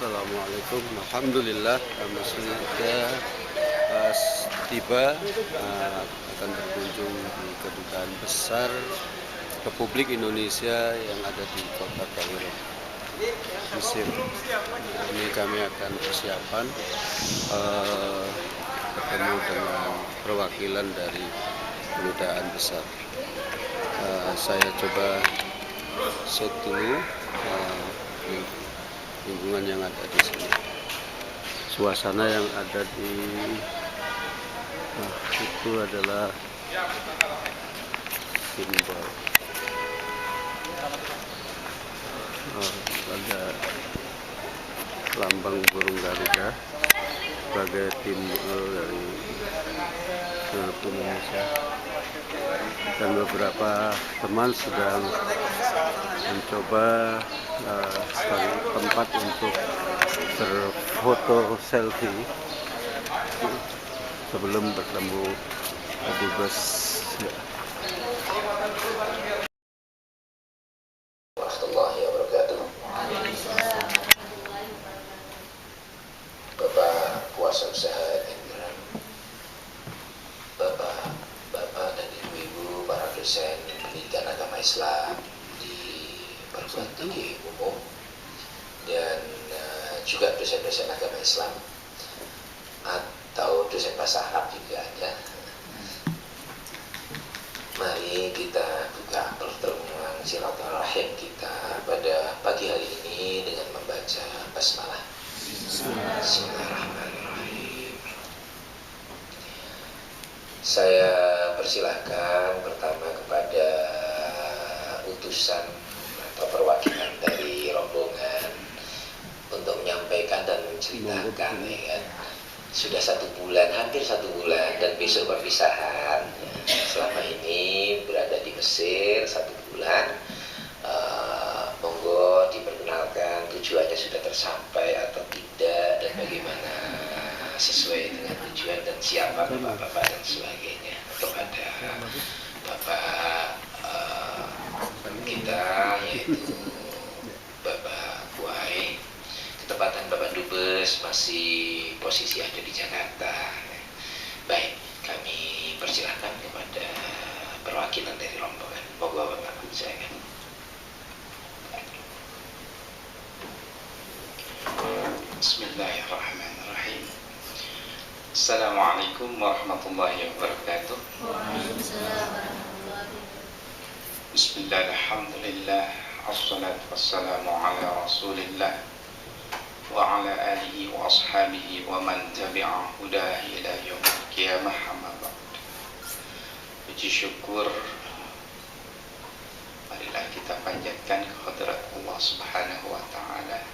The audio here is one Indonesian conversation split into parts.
Assalamualaikum. Alhamdulillah kami sudah tiba akan berkunjung di Kedutaan Besar Republik Indonesia yang ada di Kota Kairo, Mesir. Ini kami akan persiapan bertemu dengan perwakilan dari Kedutaan Besar. Saya coba shoot dulu lingkungan yang ada di sini, suasana yang ada di itu adalah simbol ada lambang burung Garuda sebagai simbol dari Indonesia, dan beberapa teman sedang mencoba tempat untuk berfoto selfie sebelum bertemu dubes. Warahmatullahi wabarakatuh. Bapak kuasa usaha Indra, bapak dan ibu-ibu para dosen pendidikan agama Islam di perguruan tinggi umum dan juga dosen-dosen agama Islam atau dosen bahasa Arab juga ada. Mari kita buka pertemuan silaturahim kita pada pagi hari ini dengan membaca basmalah. Bismillahirrahmanirrahim. Saya persilahkan pertama kepada utusan atau perwakilan dari rombongan untuk menyampaikan dan menceritakan, ya kan? Sudah hampir satu bulan dan besok perpisahan. Selama ini berada di Mesir 1 bulan. Monggo diperkenalkan tujuannya sudah tersampai atau tidak, dan bagaimana sesuai dengan tujuan dan siapa bapak-bapak dan sebagainya. Kepada bapak kita yaitu Bapak Buai, ketepatan Bapak Dubes masih posisi ada di Jakarta. Baik, kami persilahkan kepada perwakilan dari rombongan. Monggo Bapak, silakan. Bismillahirrahmanirrahim. Assalamualaikum warahmatullahi wabarakatuh. Bismillah, alhamdulillah, assalatu wassalamu ala rasulillah wa ala alihi wa ashabihi wa man tabi'a hudahi ila yaumil qiyamah, amma ba'd. Puji syukur marilah kita panjatkan kehadrat Allah Subhanahu wa taala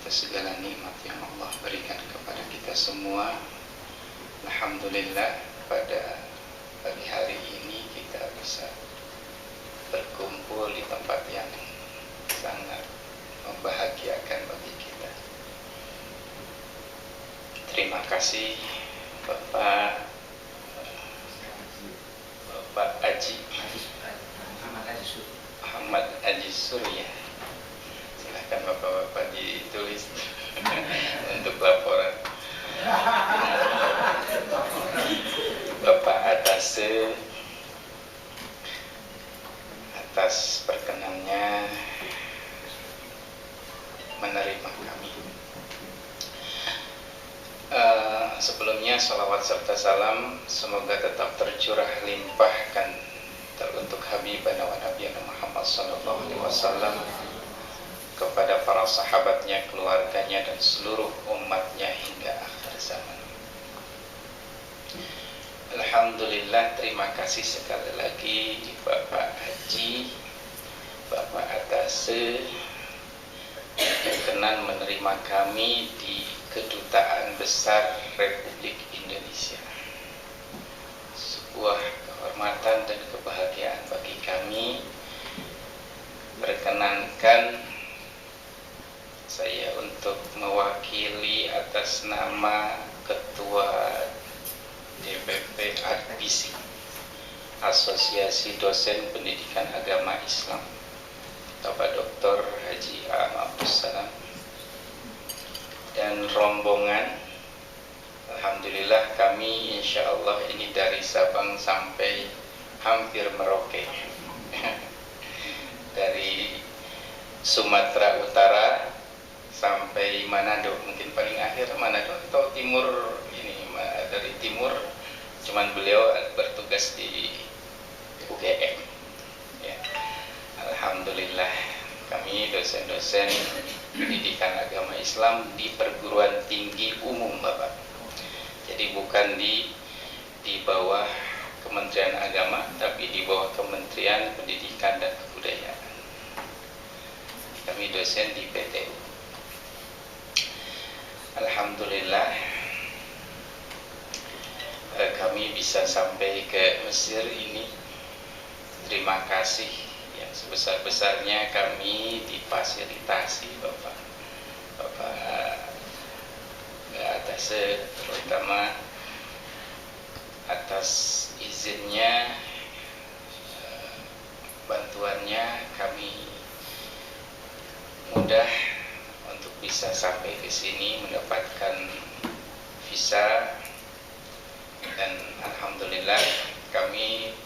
atas segala nikmat yang Allah berikan kepada kita semua. Alhamdulillah, pada pagi hari ini kita bisa berkumpul di tempat yang sangat membahagiakan bagi kita. Terima kasih Bapak Haji Muhammad Haji Surya. Silahkan Bapak-Bapak ditulis untuk laporan. Bapak atas perkenannya menerima kami. Sebelumnya salawat serta salam semoga tetap tercurah limpahkan teruntuk Habibana wa Nabiyana Muhammad sallallahu alaihi wasallam, kepada para sahabatnya, keluarganya, dan seluruh umatnya hingga akhir zaman. Alhamdulillah, terima kasih sekali lagi Bapak Haji, Bapak Atase berkenan menerima kami di Kedutaan Besar Republik Indonesia. Sebuah kehormatan dan kebahagiaan bagi kami. Berkenankan saya untuk mewakili atas nama Ketua DPP ADBISI, Asosiasi Dosen Pendidikan Agama Islam, Bapak Dr. Haji Abdus Salam, dan rombongan. Alhamdulillah kami insya Allah ini dari Sabang sampai hampir Merauke. Dari Sumatera Utara sampai Manado, mungkin paling akhir Manado atau timur ini, dari timur, cuman beliau bertugas di UGM ya. Alhamdulillah kami dosen-dosen pendidikan agama Islam di perguruan tinggi umum Bapak, jadi bukan di bawah Kementerian Agama, tapi di bawah Kementerian Pendidikan dan Kebudayaan. Kami dosen di PTU. Alhamdulillah kami bisa sampai ke Mesir ini. Terima kasih yang sebesar-besarnya kami difasilitasi Bapak atas, terutama atas izinnya, bantuannya, kami mudah untuk bisa sampai ke sini mendapatkan visa, dan alhamdulillah kami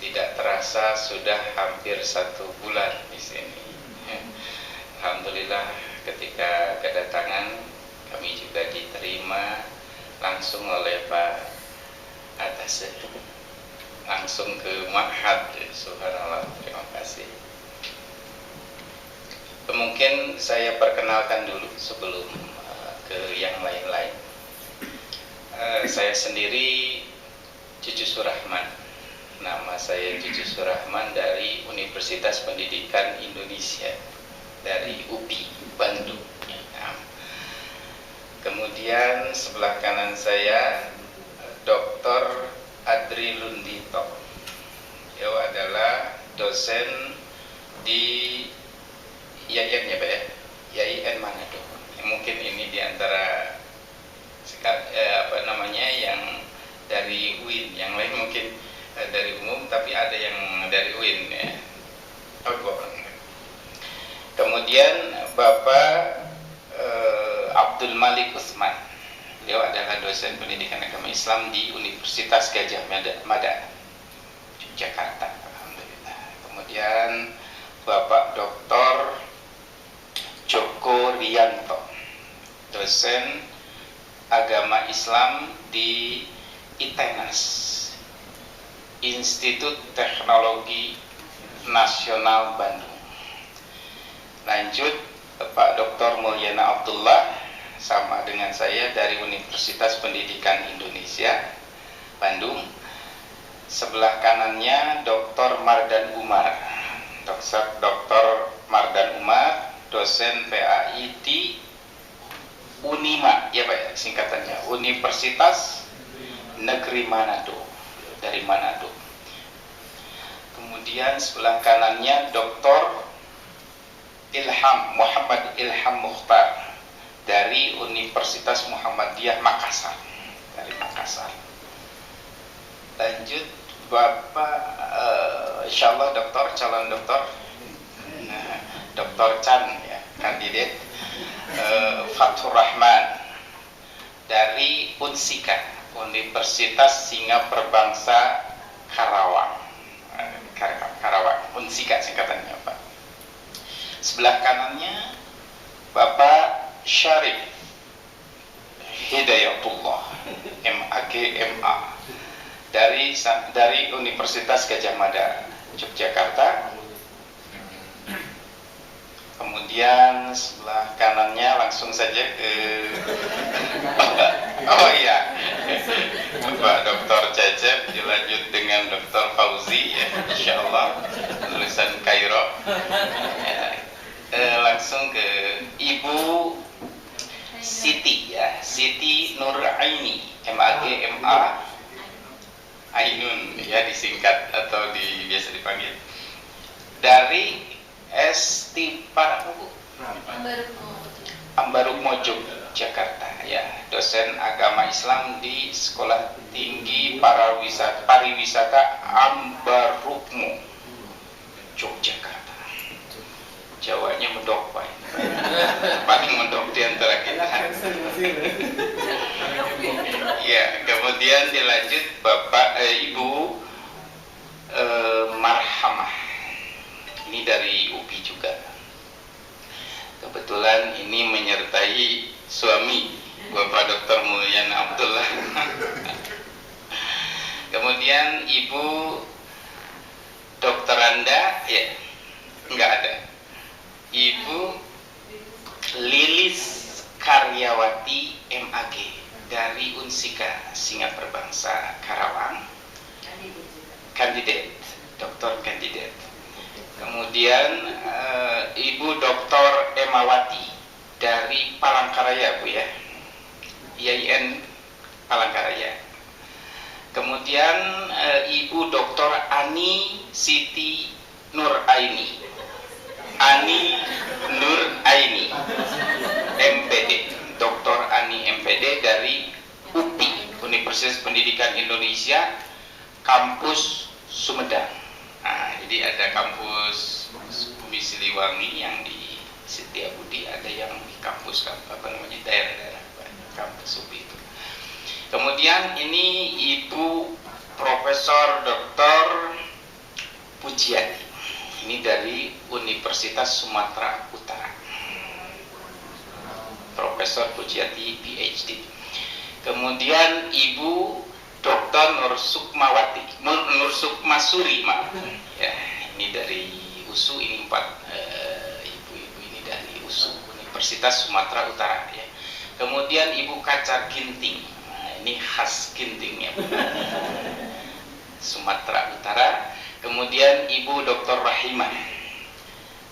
tidak terasa sudah hampir 1 bulan di sini. Alhamdulillah ketika kedatangan kami juga diterima langsung oleh Pak Atas, langsung ke Ma'had. Subhanallah, terima kasih. Mungkin saya perkenalkan dulu sebelum ke yang lain-lain. Saya sendiri Cucu Surahman. Nama saya Cucu Surahman dari Universitas Pendidikan Indonesia, dari UPI Bandung. Kemudian sebelah kanan saya Dr. Adri Lundito. Beliau adalah dosen di IAIN ya Pak ya, IAIN Manado. Mungkin ini diantara yang dari UIN, yang lain mungkin dari umum, tapi ada yang dari UIN ya. Kemudian Bapak Abdul Malik Utsman. Beliau adalah dosen pendidikan agama Islam di Universitas Gajah Mada, Yogyakarta. Alhamdulillah. Kemudian Bapak Dr. Joko Rianto, dosen agama Islam di ITENAS, Institut Teknologi Nasional Bandung. Lanjut Pak Dr. Mulyana Abdullah, sama dengan saya, dari Universitas Pendidikan Indonesia Bandung. Sebelah kanannya Dr. Mardan Umar. Dr. Mardan Umar, dosen PAI di Unima, ya Pak ya, singkatannya Universitas Negeri Manado, dari Manado. Kemudian sebelah kanannya Dr. Muhammad Ilham Mukhtar dari Universitas Muhammadiyah Makassar, dari Makassar. Lanjut Bapak insyaallah calon doktor Dr. Chan ya, kandidat Fathur Rahman dari Unsika, Universitas Singa Perbangsa Karawang, Unsika singkatannya Pak. Sebelah kanannya Bapak Syarif Hidayatullah, MAG MA dari Universitas Gajah Mada, Yogyakarta. Kemudian sebelah kanannya langsung saja ke Bapak Dr. Cecep, dilanjut dengan Dr. Fauzi ya, insyaallah lulusan Kairo ya. Langsung ke Ibu Siti ya, Siti Nur Aini, MAG MA Ainun ya, disingkat atau biasa dipanggil, dari ST Paramugu Ambaruk Mojo, Jakarta ya, dosen agama Islam di Sekolah Tinggi Pariwisata Ambarukmo, Yogyakarta. Jawanya medok Pak. paling mondok di antara kita. Ya, kemudian dilanjut Bapak Ibu Marhamah. Ini dari UPI juga. Kebetulan ini menyertai suami Bapak Dr. Mulyan Abdullah. Kemudian Ibu Dr. Anda, ya, enggak ada. Ibu Lilis Karyawati MAG dari Unsika Singapura Bangsa Karawang, kandidat, doktor kandidat. Kemudian Ibu Dr. Emawati dari Palangkaraya, Bu ya, IAIN Palangkaraya. Kemudian Ibu Dr. Ani Siti Nuraini, Ani Nuraini, MPD, Dr. Ani MPD dari UPI, Universitas Pendidikan Indonesia, kampus Sumedang. Nah, jadi ada kampus Bumi Siliwangi yang di Setiabudi, ada yang di kampus daerah-daerah kampus UPI itu. Kemudian ini Ibu Profesor Dr. Pujiati, ini dari Universitas Sumatera Utara, Profesor Pujiati PhD. Kemudian Ibu Dr. Nur Sukmasuri, maaf ya, ini dari USU, ini 4 ibu-ibu ini dari USU, Universitas Sumatera Utara ya. Kemudian Ibu Kaca Ginting, ini khas Gintingnya, Sumatera Utara. Kemudian Ibu Dr. Rahimah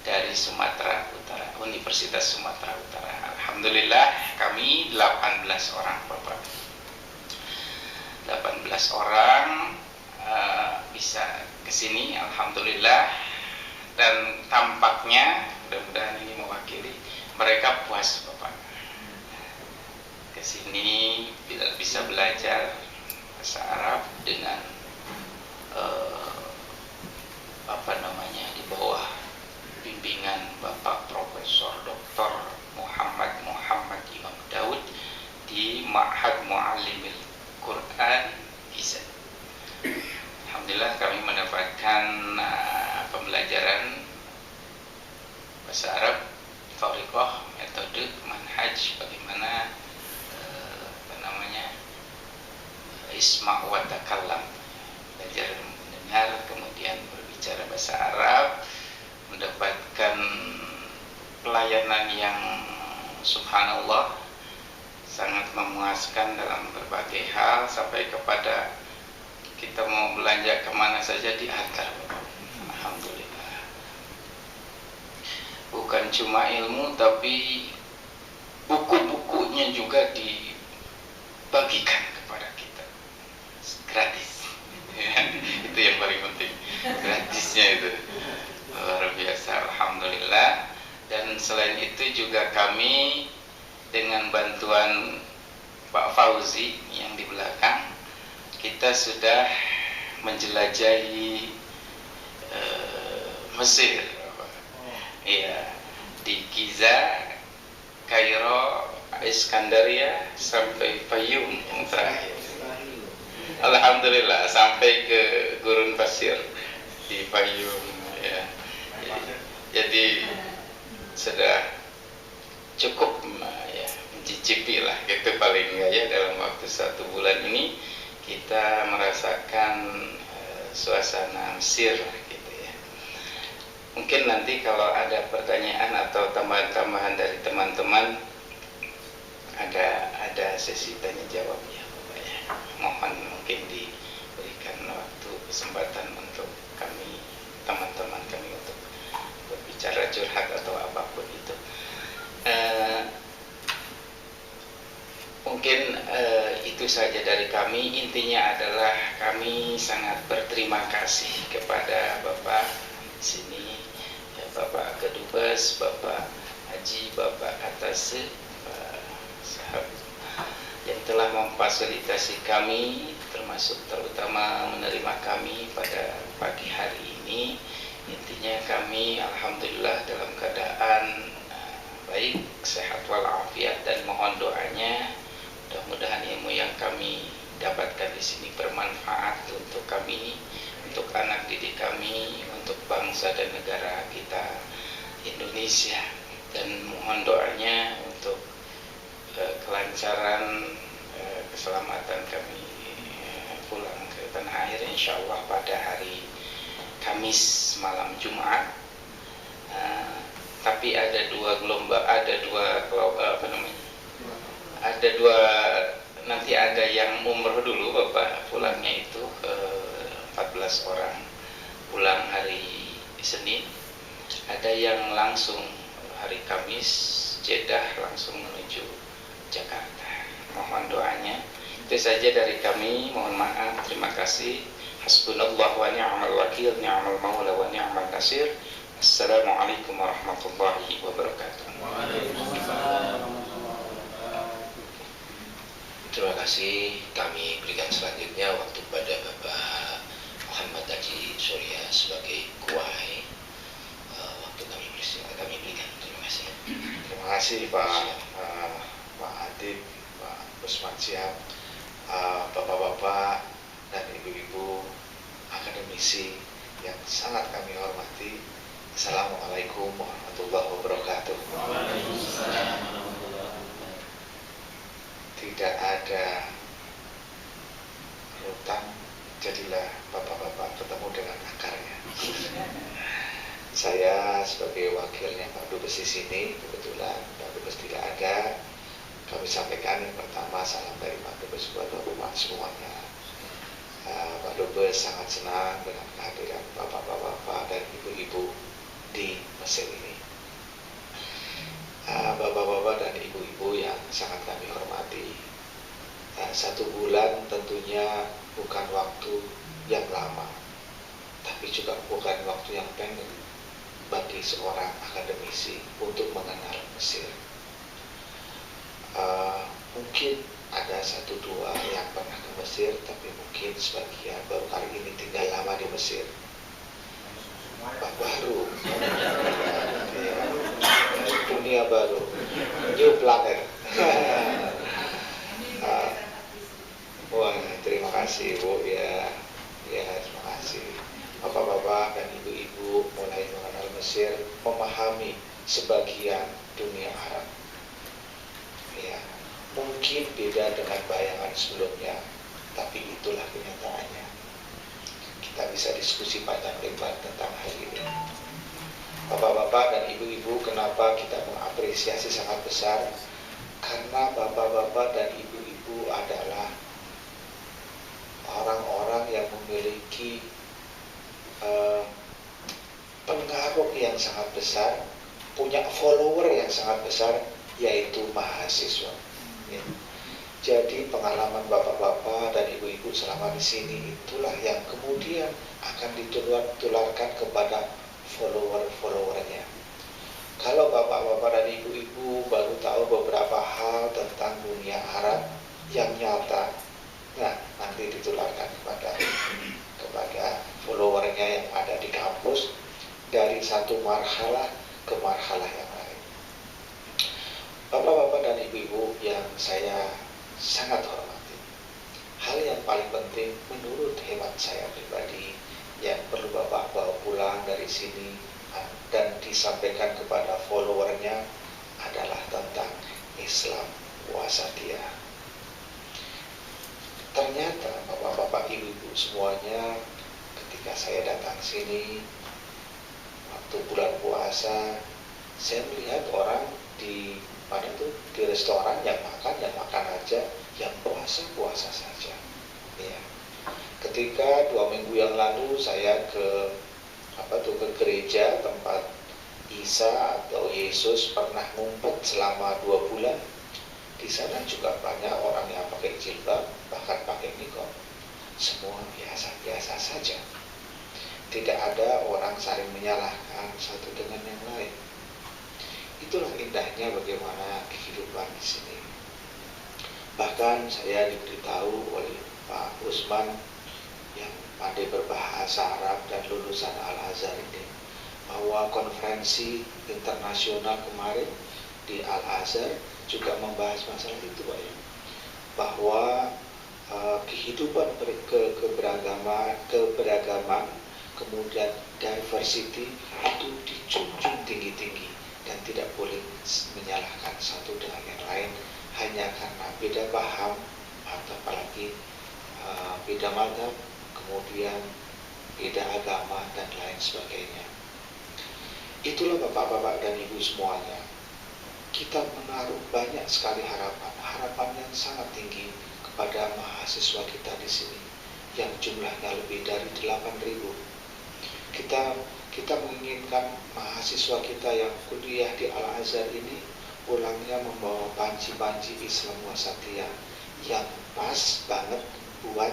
dari Sumatera Utara, Universitas Sumatera Utara. Alhamdulillah kami 18 orang Bapak, 18 orang bisa kesini, alhamdulillah. Dan tampaknya mudah-mudahan ini mewakili, mereka puas Bapak kesini bisa belajar bahasa Arab dengan di bawah bimbingan Bapak Profesor Dr. Muhammad Imam Daud di Ma'had Mu'allimil Quran Giza. Alhamdulillah kami mendapatkan pembelajaran bahasa Arab, thariqah, metode, manhaj, bagaimana isma' wa takallam, belajar mendengar kemudian berbicara bahasa Arab, mendapatkan pelayanan yang subhanallah sangat memuaskan dalam berbagai hal, sampai kepada kita mau belanja kemana saja diantar. Alhamdulillah, bukan cuma ilmu tapi buku-bukunya juga dibagikan kepada kita gratis. Itu yang paling penting, gratisnya itu luar biasa, alhamdulillah. Dan selain itu juga kami dengan bantuan Pak Fauzi yang di belakang, kita sudah menjelajahi Mesir, ya, di Giza, Kairo, Iskandaria sampai Fayum yang terakhir. Alhamdulillah sampai ke gurun pasir di Fayum ya. Jadi sudah cukup ya, mencicipi lah gitu paling enggak ya, dalam waktu 1 bulan ini kita merasakan suasana Mesir lah gitu ya. Mungkin nanti kalau ada pertanyaan atau tambahan-tambahan dari teman-teman, ada sesi tanya jawab ya Bapak ya. Mohon mungkin diberikan waktu kesempatan untuk kami, teman-teman kami, untuk berbicara, curhat atau apapun itu. Mungkin itu saja dari kami. Intinya adalah kami sangat berterima kasih kepada Bapak sini, ya, Bapak Kedubes, Bapak Haji, Bapak Atase, Pak Sahab, yang telah memfasilitasi kami, termasuk terutama menerima kami pada pagi hari ini. Intinya kami alhamdulillah dalam keadaan baik, sehat walafiat, dan mohon doanya mudah-mudahan ilmu yang kami dapatkan di sini bermanfaat untuk kami, untuk anak didik kami, untuk bangsa dan negara kita Indonesia, dan mohon doanya untuk kelancaran, keselamatan kami pulang ke tanah air insyaallah pada hari Kamis malam Jumat. Tapi ada dua gelombang, nanti ada yang umroh dulu Bapak, pulangnya itu 14 orang pulang hari Senin, ada yang langsung hari Kamis Jeddah langsung menuju Jakarta. Mohon doanya. Itu saja dari kami, mohon maaf, terima kasih. Hasbunallah wa ni'mal wakil, ni'mal maula wa ni'mal nasir. Assalamualaikum warahmatullahi wabarakatuh. Terima kasih. Kami berikan selanjutnya waktu pada Bapak Muhammad Haji Surya sebagai kuai. Waktu kami berikan. Terima kasih. Terima kasih Pak Adib, Pak Usman Siap, Bapak-bapak dan ibu-ibu akademisi yang sangat kami hormati. Assalamualaikum warahmatullahi wabarakatuh. Tidak ada rutan, jadilah bapak-bapak bertemu dengan akarnya. Saya sebagai wakilnya Pak Dubes di sini, kebetulan Pak Dubes tidak ada. Kami sampaikan yang pertama salam dari Pak Dubes buat bapak semuanya. Pak Dubes sangat senang dengan kehadiran bapak-bapak dan ibu-ibu di Mesir ini. Bapak-bapak dan ibu-ibu yang sangat kami hormati, 1 bulan tentunya bukan waktu yang lama, tapi juga bukan waktu yang pendek bagi seorang akademisi untuk mengenal Mesir. Mungkin ada 1-2 yang pernah ke Mesir, tapi mungkin sebagian baru kali ini tinggal lama di Mesir. Baru dunia baru, new planet. Wah, terima kasih Bu ya, terima kasih bapak-bapak dan ibu-ibu mulai mengenal Mesir, memahami sebagian dunia Arab. Ya, mungkin beda dengan bayangan sebelumnya, tapi itulah kenyataannya. Kita bisa diskusi panjang lebar tentang hal ini. Bapak-bapak dan ibu-ibu, kenapa kita mengapresiasi sangat besar? Karena bapak-bapak dan ibu-ibu adalah orang-orang yang memiliki pengaruh yang sangat besar, punya follower yang sangat besar, yaitu mahasiswa. Ya. Jadi pengalaman bapak-bapak dan ibu-ibu selama di sini itulah yang kemudian akan ditularkan kepada follower-followernya. Kalau bapak-bapak dan ibu-ibu baru tahu beberapa hal tentang dunia Arab yang nyata, nah nanti ditularkan kepada followernya yang ada di kampus, dari satu marhalah ke marhalah yang lain. Bapak-bapak dan ibu-ibu yang saya sangat hormati, hal yang paling penting menurut hemat saya pribadi yang perlu Bapak bawa pulang dari sini dan disampaikan kepada followernya adalah tentang Islam wasatiyah. Ternyata bapak-bapak ibu-ibu semuanya, ketika saya datang sini waktu bulan puasa, saya melihat orang di restoran yang makan aja, yang puasa saja. Ya. Ketika 2 minggu yang lalu saya ke gereja tempat Isa atau Yesus pernah ngumpet selama 2 bulan. Di sana juga banyak orang yang pakai jilbab, bahkan pakai niqab. Semua biasa-biasa saja. Tidak ada orang saling menyalahkan satu dengan yang lain. Itulah indahnya bagaimana kehidupan di sini. Bahkan saya diberitahu oleh Pak Usman yang pandai berbahasa Arab dan lulusan Al-Azhar ini, bahwa konferensi internasional kemarin di Al-Azhar juga membahas masalah itu, Pak, ya. Bahwa kehidupan keberagaman, kemudian diversity itu dijunjung tinggi-tinggi dan tidak boleh menyalahkan satu dengan yang lain hanya karena beda paham atau apalagi beda mazhab, kemudian beda agama dan lain sebagainya. Itulah Bapak-bapak dan Ibu semuanya, kita menaruh banyak sekali harapan yang sangat tinggi kepada mahasiswa kita di sini yang jumlahnya lebih dari 8.000. Kita menginginkan mahasiswa kita yang kuliah di Al-Azhar ini pulangnya membawa panji-panji Islam Wasatiyah yang pas banget buat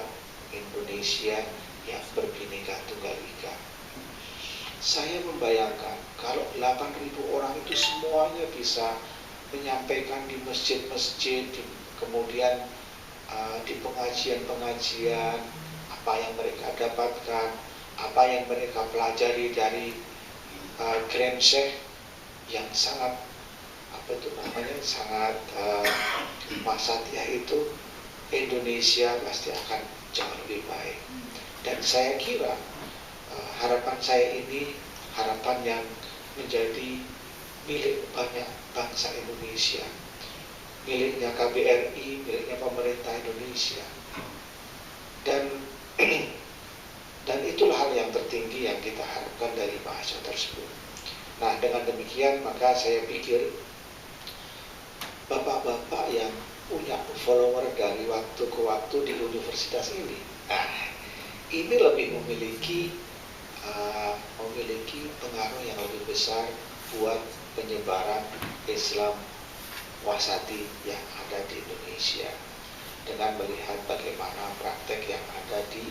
Indonesia yang berbhinneka tunggal ika. Saya membayangkan kalau 8.000 orang itu semuanya bisa menyampaikan di masjid-masjid, kemudian di pengajian-pengajian, apa yang mereka dapatkan, apa yang mereka pelajari dari Grand Sheikh yang sangat sangat Wasatiyah itu, Indonesia pasti akan jauh lebih baik. Dan saya kira harapan saya ini harapan yang menjadi milik banyak bangsa Indonesia, miliknya KBRI, miliknya pemerintah Indonesia. Dan itulah hal yang tertinggi yang kita harapkan dari mahasiswa tersebut. Nah, dengan demikian maka saya pikir bapak-bapak yang punya follower dari waktu ke waktu di universitas ini, ini lebih memiliki pengaruh yang lebih besar buat penyebaran Islam wasati yang ada di Indonesia dengan melihat bagaimana praktek yang ada di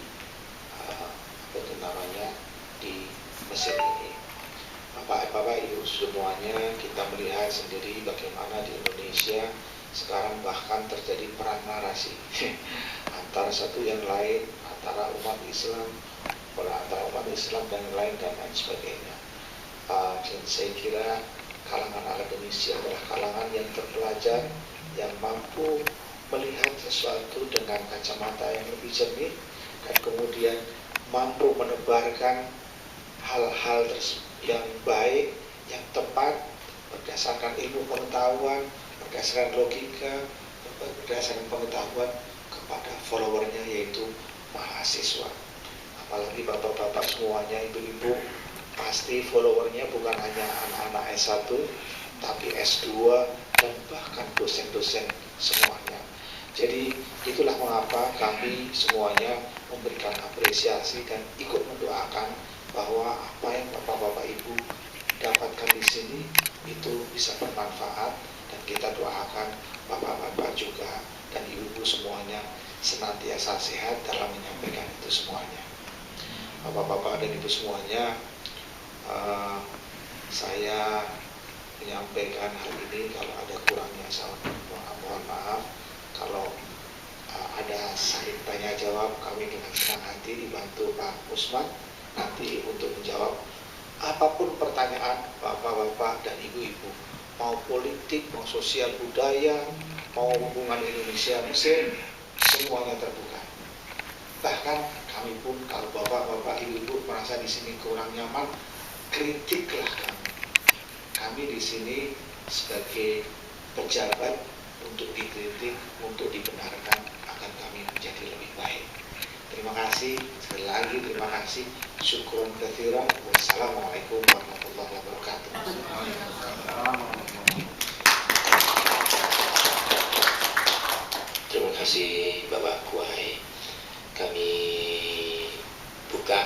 di Mesir ini. Bapak-bapak Ibu semuanya, kita melihat sendiri bagaimana di Indonesia sekarang bahkan terjadi perang narasi antara satu yang lain, antara umat Islam dan yang lain dan lain sebagainya. Dan saya kira kalangan akademisi adalah kalangan yang terpelajar, yang mampu melihat sesuatu dengan kacamata yang lebih jernih dan kemudian mampu menebarkan hal-hal yang baik, yang tepat berdasarkan ilmu pengetahuan, berdasarkan logika, berdasarkan pengetahuan kepada followernya, yaitu mahasiswa. Apalagi bapak-bapak semuanya, ibu-ibu, pasti followernya bukan hanya anak-anak S1, tapi S2 dan bahkan dosen-dosen semuanya. Jadi itulah mengapa kami semuanya memberikan apresiasi dan ikut mendoakan bahwa apa yang bapak-bapak ibu dapatkan di sini itu bisa bermanfaat, dan kita doakan bapak-bapak juga dan ibu-ibu semuanya senantiasa sehat dalam menyampaikan itu semuanya. Bapak-bapak dan ibu semuanya, saya menyampaikan hal ini, kalau ada kurangnya saya mohon maaf. Kalau ada saling tanya jawab, kami dengan senang hati dibantu Pak Usman nanti untuk menjawab apapun pertanyaan bapak-bapak dan ibu-ibu, mau politik, mau sosial budaya, mau hubungan Indonesia Mesir, semuanya terbuka. Bahkan kami pun, kalau bapak-bapak ibu-ibu merasa di sini kurang nyaman, kritiklah kami. Kami di sini sebagai pejabat untuk dikritik, untuk dibenarkan agar kami menjadi lebih baik. Terima kasih, sekali lagi terima kasih. Syukron katsiran. Wassalamualaikum warahmatullahi wabarakatuh. Terima kasih Bapak Kuai. Kami buka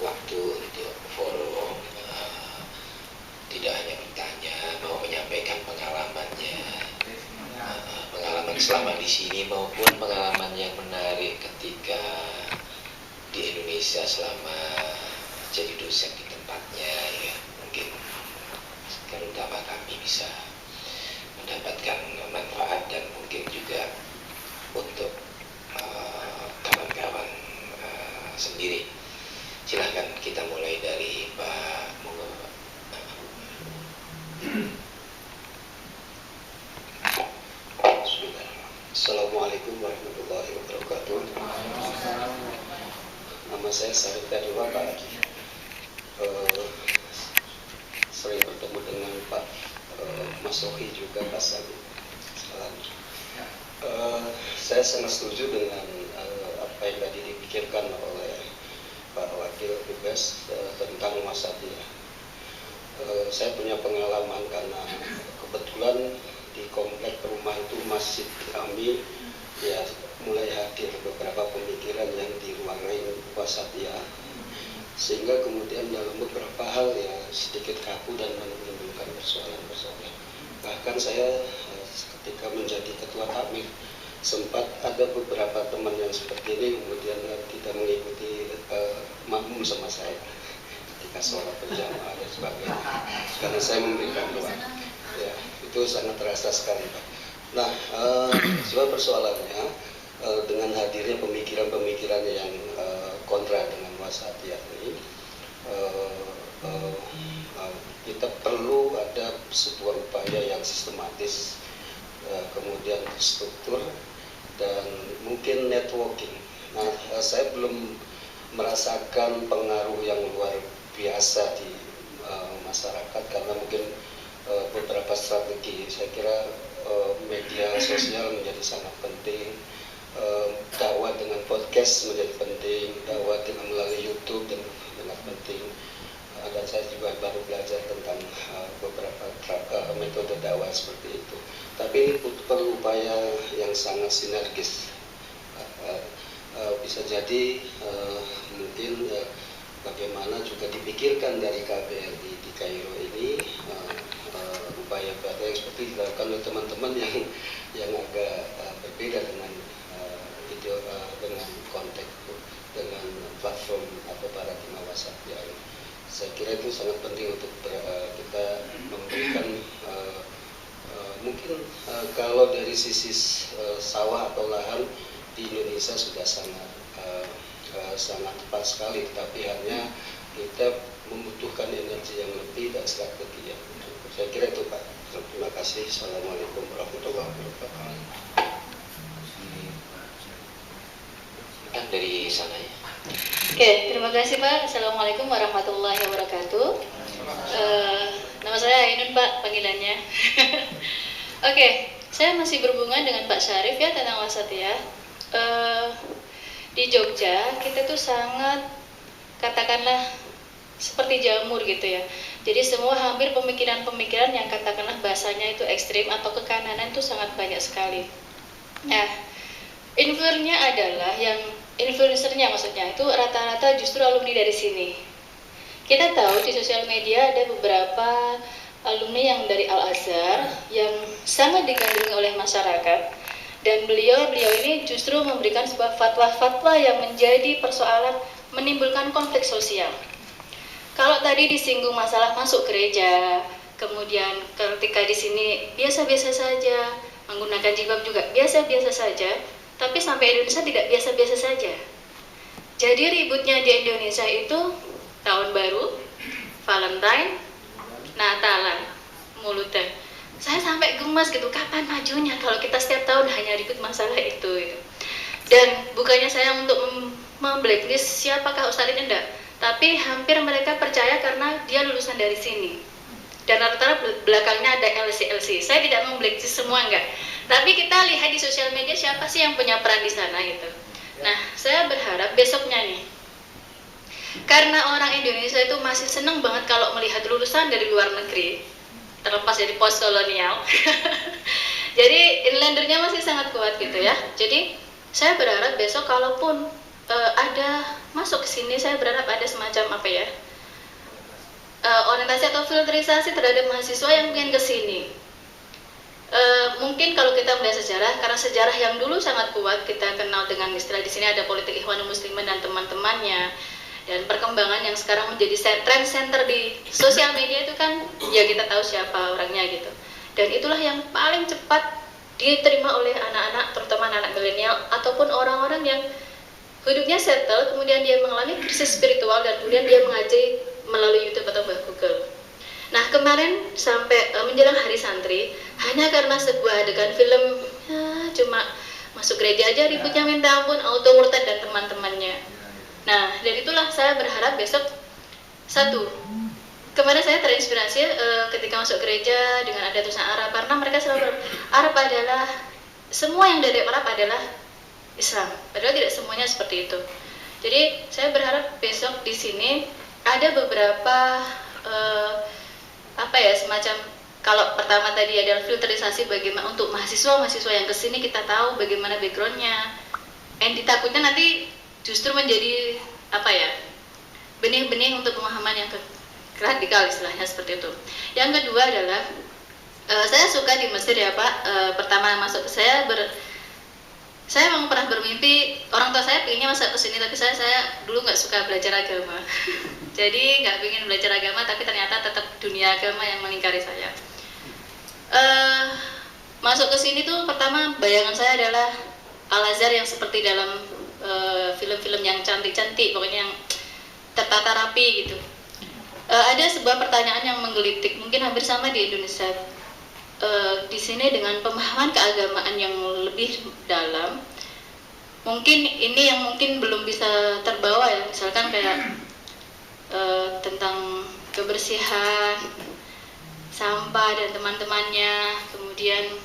waktu untuk forum, tidak hanya bertanya, mau menyampaikan pengalamannya, pengalaman selama di sini maupun pengalaman yang menarik ketika di Indonesia selama jadi dosen di tempatnya, ya mungkin terutama kami bisa mendapatkan manfaat dan mungkin juga untuk kawan-kawan sendiri. Silahkan kita mulai dari Pak Monggo. Assalamualaikum warahmatullahi wabarakatuh. Nama saya Sarif Kadua, Pak. Sering bertemu dengan Pak Mas Sohi juga Pak Salim. Saya sangat setuju dengan apa yang tadi dipikirkan oleh Pak Wakil Dubes tentang Wasatiyah. Saya punya pengalaman karena kebetulan di komplek rumah itu masjid kami ya mulai hadir beberapa pemikiran yang diwarnai Wasatiyah, sehingga kemudian dalam beberapa hal ya sedikit kaku dan menimbulkan persoalan-persoalan. Bahkan saya ketika menjadi ketua takmir sempat ada beberapa teman yang seperti ini kemudian tidak mengikuti makmum sama saya ketika sholat berjamaah dan sebagainya, karena saya memberikan doa. Ya, itu sangat terasa sekali, Pak. Nah, sebab persoalannya dengan hadirnya pemikiran-pemikiran yang kontra dengan Wasatiyah ini, kita perlu ada sebuah upaya yang sistematis, kemudian struktur, dan mungkin networking. Nah, saya belum merasakan pengaruh yang luar biasa di masyarakat karena mungkin beberapa strategi. Saya kira media sosial menjadi sangat penting, dakwah dengan podcast menjadi penting, dakwah dengan melalui YouTube dan sangat penting. Dan saya juga baru belajar tentang beberapa metode dakwah seperti itu. Tapi perlu upaya yang sangat sinergis. Bisa jadi mungkin bagaimana juga dipikirkan dari KBRI di Kairo ini upaya-upaya yang seperti dilakukan oleh teman-teman yang agak berbeda dengan dengan konteks, dengan platform atau paradigma Wasatiyah. Saya kira itu sangat penting untuk kita memberikan mungkin kalau dari sisi sawah atau lahan di Indonesia sudah sangat tepat sekali, tetapi hanya kita membutuhkan energi yang lebih dan strategi yang lebih. Saya kira itu, Pak. Terima kasih. Assalamualaikum warahmatullahi wabarakatuh. Kan dari sana ya. Oke, terima kasih Pak. Assalamualaikum warahmatullahi wabarakatuh. Nama saya Ainun Pak panggilannya. Oke, saya masih berhubungan dengan Pak Syarif ya tentang Wasatiyah. Di Jogja kita tuh sangat katakanlah seperti jamur gitu ya. Jadi semua hampir pemikiran-pemikiran yang katakanlah bahasanya itu ekstrim atau kekananan itu sangat banyak sekali. Nah, influencernya adalah influencernya maksudnya itu rata-rata justru alumni dari sini. Kita tahu di sosial media ada beberapa alumni yang dari Al-Azhar yang sangat digandrungi oleh masyarakat, dan beliau ini justru memberikan sebuah fatwa-fatwa yang menjadi persoalan, menimbulkan konflik sosial. Kalau tadi disinggung masalah masuk gereja, kemudian ketika di sini biasa-biasa saja, menggunakan jilbab juga biasa-biasa saja, tapi sampai Indonesia tidak biasa-biasa saja. Jadi ributnya di Indonesia itu tahun baru, Valentine, Natalan, mulutnya. Saya sampai gemas gitu, kapan majunya kalau kita setiap tahun hanya ribut masalah itu. Dan bukannya saya untuk memblacklist siapakah Ustadz ini, enggak, tapi hampir mereka percaya karena dia lulusan dari sini. Dan rata-rata belakangnya ada LC. Saya tidak memblacklist semua, enggak. Tapi kita lihat di sosial media siapa sih yang punya peran di sana gitu. Nah, saya berharap besoknya nih, karena orang Indonesia itu masih senang banget kalau melihat lulusan dari luar negeri, terlepas dari post kolonial. Jadi inlandernya masih sangat kuat gitu ya. Jadi saya berharap besok kalaupun ada masuk ke sini, saya berharap ada semacam apa ya, orientasi atau filterisasi terhadap mahasiswa yang ingin ke sini. Mungkin kalau kita melihat sejarah, karena sejarah yang dulu sangat kuat, kita kenal dengan istilah di sini ada politik Ikhwanul Muslimin dan teman-temannya, dan perkembangan yang sekarang menjadi trend center di sosial media itu kan ya kita tahu siapa orangnya gitu. Dan itulah yang paling cepat diterima oleh anak-anak, terutama anak milenial ataupun orang-orang yang hidupnya settle, kemudian dia mengalami krisis spiritual dan kemudian dia mengaji melalui YouTube atau Google. Nah, kemarin sampai menjelang Hari Santri, hanya karena sebuah adegan film cuma masuk gereja aja ributnya minta ampun, auto murtad dan teman-temannya. Nah, dari itulah saya berharap besok satu, kemarin saya terinspirasi ketika masuk gereja dengan ada tulisan Arab, karena mereka selalu Arab adalah, semua yang dari Arab adalah Islam, padahal tidak semuanya seperti itu. Jadi saya berharap besok di sini ada beberapa semacam, kalau pertama tadi adalah filterisasi bagaimana untuk mahasiswa yang kesini kita tahu bagaimana backgroundnya, yang ditakutnya nanti justru menjadi benih-benih untuk pemahaman yang radikal istilahnya seperti itu. Yang kedua adalah saya suka di Mesir ya Pak. Pertama masuk saya memang pernah bermimpi, orang tua saya pengennya masuk ke sini, tapi saya dulu nggak suka belajar agama. Jadi nggak pengen belajar agama, tapi ternyata tetap dunia agama yang mengingkari saya. Masuk ke sini tuh pertama bayangan saya adalah Al-Azhar yang seperti dalam film-film yang cantik-cantik, pokoknya yang tertata rapi gitu. Ada sebuah pertanyaan yang menggelitik, mungkin hampir sama di Indonesia. Di sini dengan pemahaman keagamaan yang lebih dalam, mungkin ini yang mungkin belum bisa terbawa ya, misalkan kayak tentang kebersihan, sampah dan teman-temannya. Kemudian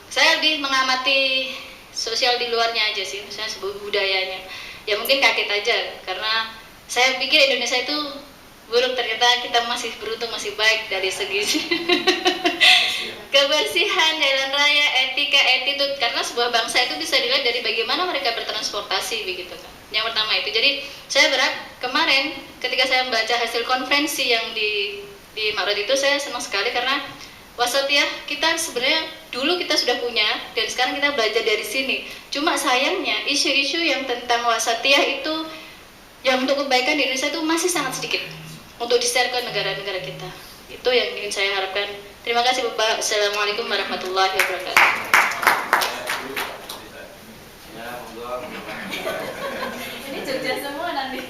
saya lebih mengamati sosial di luarnya aja sih, misalnya sebuah budayanya. Ya mungkin kaget aja, karena saya pikir Indonesia itu buruk, ternyata kita masih beruntung, masih baik dari segi kebersihan, jalan raya, etika, attitude, karena sebuah bangsa itu bisa dilihat dari bagaimana mereka bertransportasi begitu kan. Yang pertama itu. Jadi saya berharap kemarin ketika saya membaca hasil konferensi yang di Maret itu, saya senang sekali karena wasatiyah kita sebenarnya dulu kita sudah punya dan sekarang kita belajar dari sini. Cuma sayangnya isu-isu yang tentang wasatiyah itu yang untuk kebaikan di Indonesia itu masih sangat sedikit untuk di-share ke negara-negara kita. Itu yang ingin saya harapkan. Terima kasih Bapak. Assalamualaikum warahmatullahi wabarakatuh. Ini Jogja semua nanti.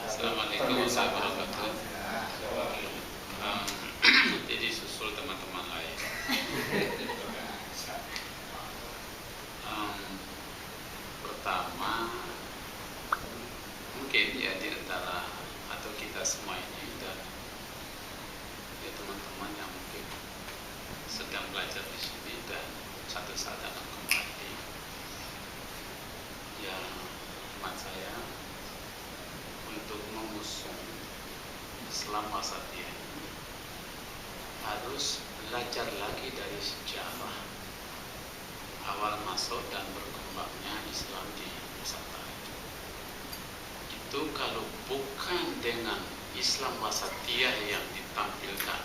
Assalamualaikum warahmatullahi wabarakatuh. Jadi susul teman-teman lain. Pertama, mungkin ya di antara atau kita semua ini dan ya teman-teman yang mungkin sedang belajar di sini dan satu saat akan kembali, ya hemat saya untuk mengusung Islam wasatiyah ini harus belajar lagi dari sejarah awal masuk dan berkembangnya Islam di Nusantara. Itu kalau bukan dengan Islam wasatiyah yang ditampilkan,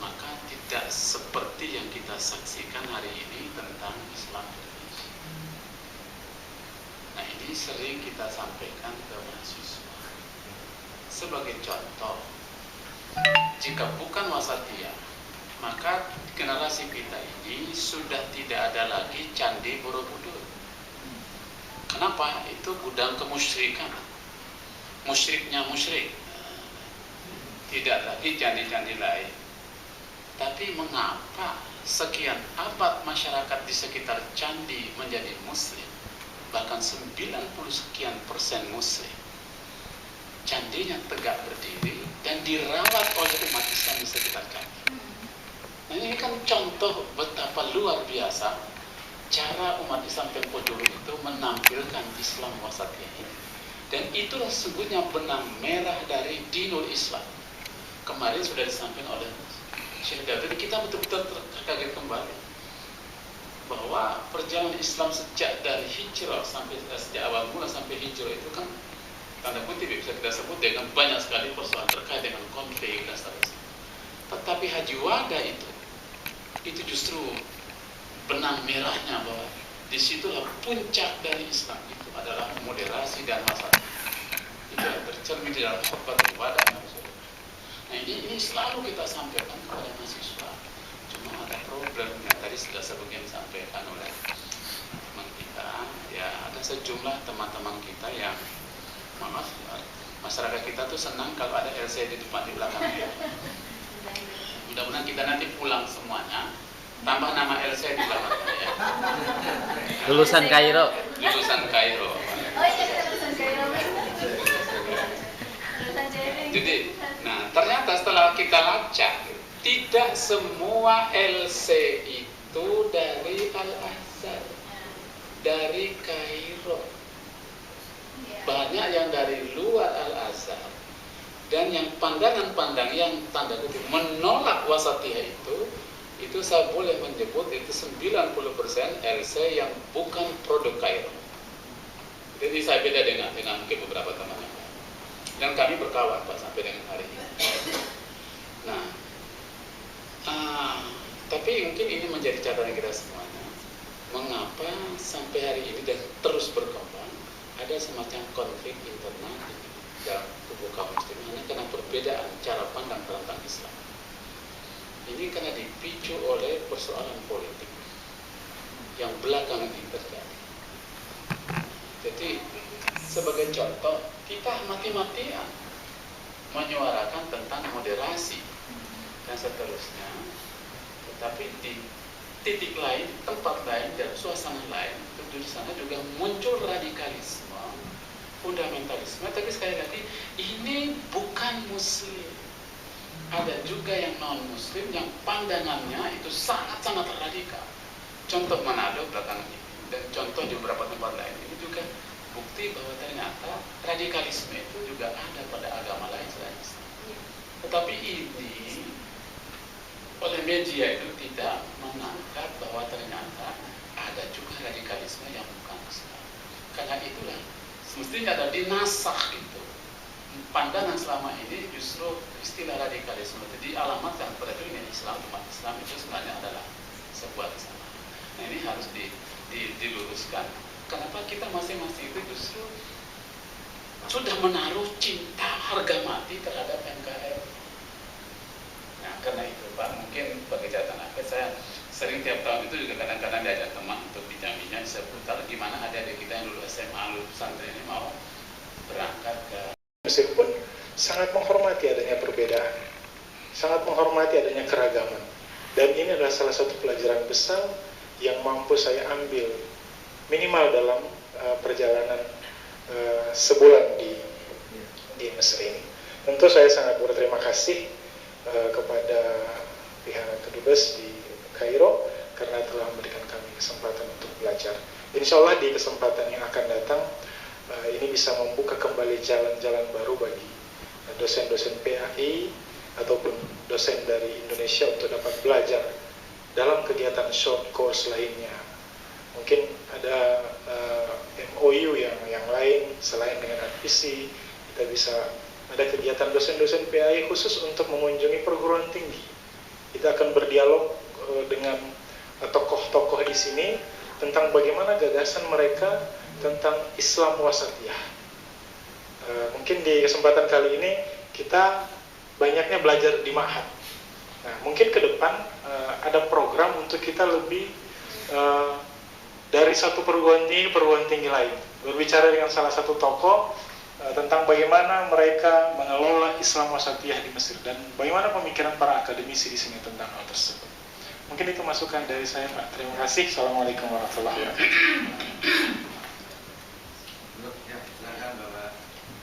maka tidak seperti yang kita saksikan hari ini tentang Islam Indonesia. Nah, ini sering kita sampaikan ke mahasiswa. Sebagai contoh, jika bukan wasatiyah, maka generasi kita ini sudah tidak ada lagi Candi Borobudur. Kenapa? Itu gudang kemusyrikan. Musyriknya musyrik. Tidak lagi candi-candi lain. Tapi mengapa sekian abad masyarakat di sekitar candi menjadi muslim? Bahkan 90% muslim. Candinya tegak berdiri dan dirawat oleh umat Islam di sekitar candi. Nah, ini kan contoh betapa luar biasa cara umat Islam tempo dulu itu menampilkan Islam wasatiyah ini. Dan itulah sesungguhnya benang merah dari dinul Islam. Kemarin sudah disampaikan oleh Syekh David, kita betul-betul terkaget kembali bahwa perjalanan Islam sejak dari hijrah sampai sejak awal mula sampai hijrah itu kan tanda kutip bisa kita sebut dengan banyak sekali persoalan terkait dengan konflik dan seterusnya. Tetapi Haji Wada itu justru benang merahnya bahwa disitulah puncak dari Islam itu adalah moderasi dan wasatiyah. Itu yang tercermin di dalam khutbah Wada. Nah, ini selalu kita sampaikan kepada mahasiswa. Cuma ada problem yang tadi sudah sebagian disampaikan oleh teman kita. Ya, ada sejumlah teman-teman kita yang maaf, masyarakat kita tuh senang kalau ada LCD di belakang. Mudah-mudahan kita nanti pulang semuanya tambah nama saya di belakang ya. Lulusan Kairo. Lulusan Kairo. Oh iya, kita lulusan Kairo. Jadi, nah ternyata setelah kita lacak, tidak semua LC itu dari Al-Azhar, dari Kairo. Banyak yang dari luar Al-Azhar. Dan yang pandangan-pandang yang tanda kutip menolak wasatiyah itu saya boleh menyebut itu 90% LC yang bukan produk Kairo. Jadi saya beda dengan mungkin beberapa teman yang lain. Dan kami berkawan Pak sampai dengan hari ini. Nah, tapi mungkin ini menjadi catatan kita semuanya. Mengapa sampai hari ini dan terus berkembang ada semacam konflik internal dalam tubuh kaum muslimin karena perbedaan cara pandang tentang Islam. Ini karena dipicu oleh persoalan politik yang belakangan ini terjadi. Jadi sebagai contoh, kita mati-matian menyuarakan tentang moderasi dan seterusnya, tetapi di titik lain, tempat lain, dan suasana lain, di sana juga muncul radikalisme, fundamentalisme. Tapi sekali lagi, ini bukan Muslim. Ada juga yang non-Muslim yang pandangannya itu sangat-sangat radikal. Contoh Manado belakangan ini, dan contoh di beberapa tempat lain ini juga bukti bahwa ternyata radikalisme itu juga ada pada agama lain selain Islam. Tetapi ini oleh media itu tidak mengangkat bahwa ternyata ada juga radikalisme yang bukan Islam. Karena itulah semestinya ada dinasah itu. Pandangan selama ini justru istilah radikalisme itu dialamatkan pada dunia Islam, umat Islam itu sebenarnya adalah sebuah kesalahan. Nah ini harus diluruskan. Kenapa kita masing-masing itu justru sudah menaruh cinta harga mati terhadap NKRI. Nah karena itu Pak, mungkin bagi catatan akhir saya sering tiap tahun itu juga kadang-kadang diajak teman untuk dijaminya seputar gimana adik-adik kita yang lulus SMA, lulus pesantren ini mau berangkat ke Mesir pun sangat menghormati adanya perbedaan, sangat menghormati adanya keragaman. Dan ini adalah salah satu pelajaran besar yang mampu saya ambil minimal dalam perjalanan sebulan di Mesir ini. Tentu saya sangat berterima kasih kepada pihak Kedubes di Kairo karena telah memberikan kami kesempatan untuk belajar. Insya Allah di kesempatan yang akan datang ini bisa membuka kembali jalan-jalan baru bagi dosen-dosen PAI ataupun dosen dari Indonesia untuk dapat belajar dalam kegiatan short course lainnya. Mungkin ada MOU yang lain selain dengan RPC, kita bisa ada kegiatan dosen-dosen PAI khusus untuk mengunjungi perguruan tinggi. Kita akan berdialog dengan tokoh-tokoh di sini tentang bagaimana gagasan mereka tentang Islam wasatiyah. Mungkin di kesempatan kali ini kita banyaknya belajar di Ma'had. Nah, mungkin ke depan ada program untuk kita lebih dari satu perguruan tinggi lain, berbicara dengan salah satu tokoh tentang bagaimana mereka mengelola Islam wasatiyah di Mesir dan bagaimana pemikiran para akademisi di sini tentang hal tersebut. Mungkin itu masukan dari saya, Pak. Terima kasih. Assalamualaikum warahmatullahi wabarakatuh.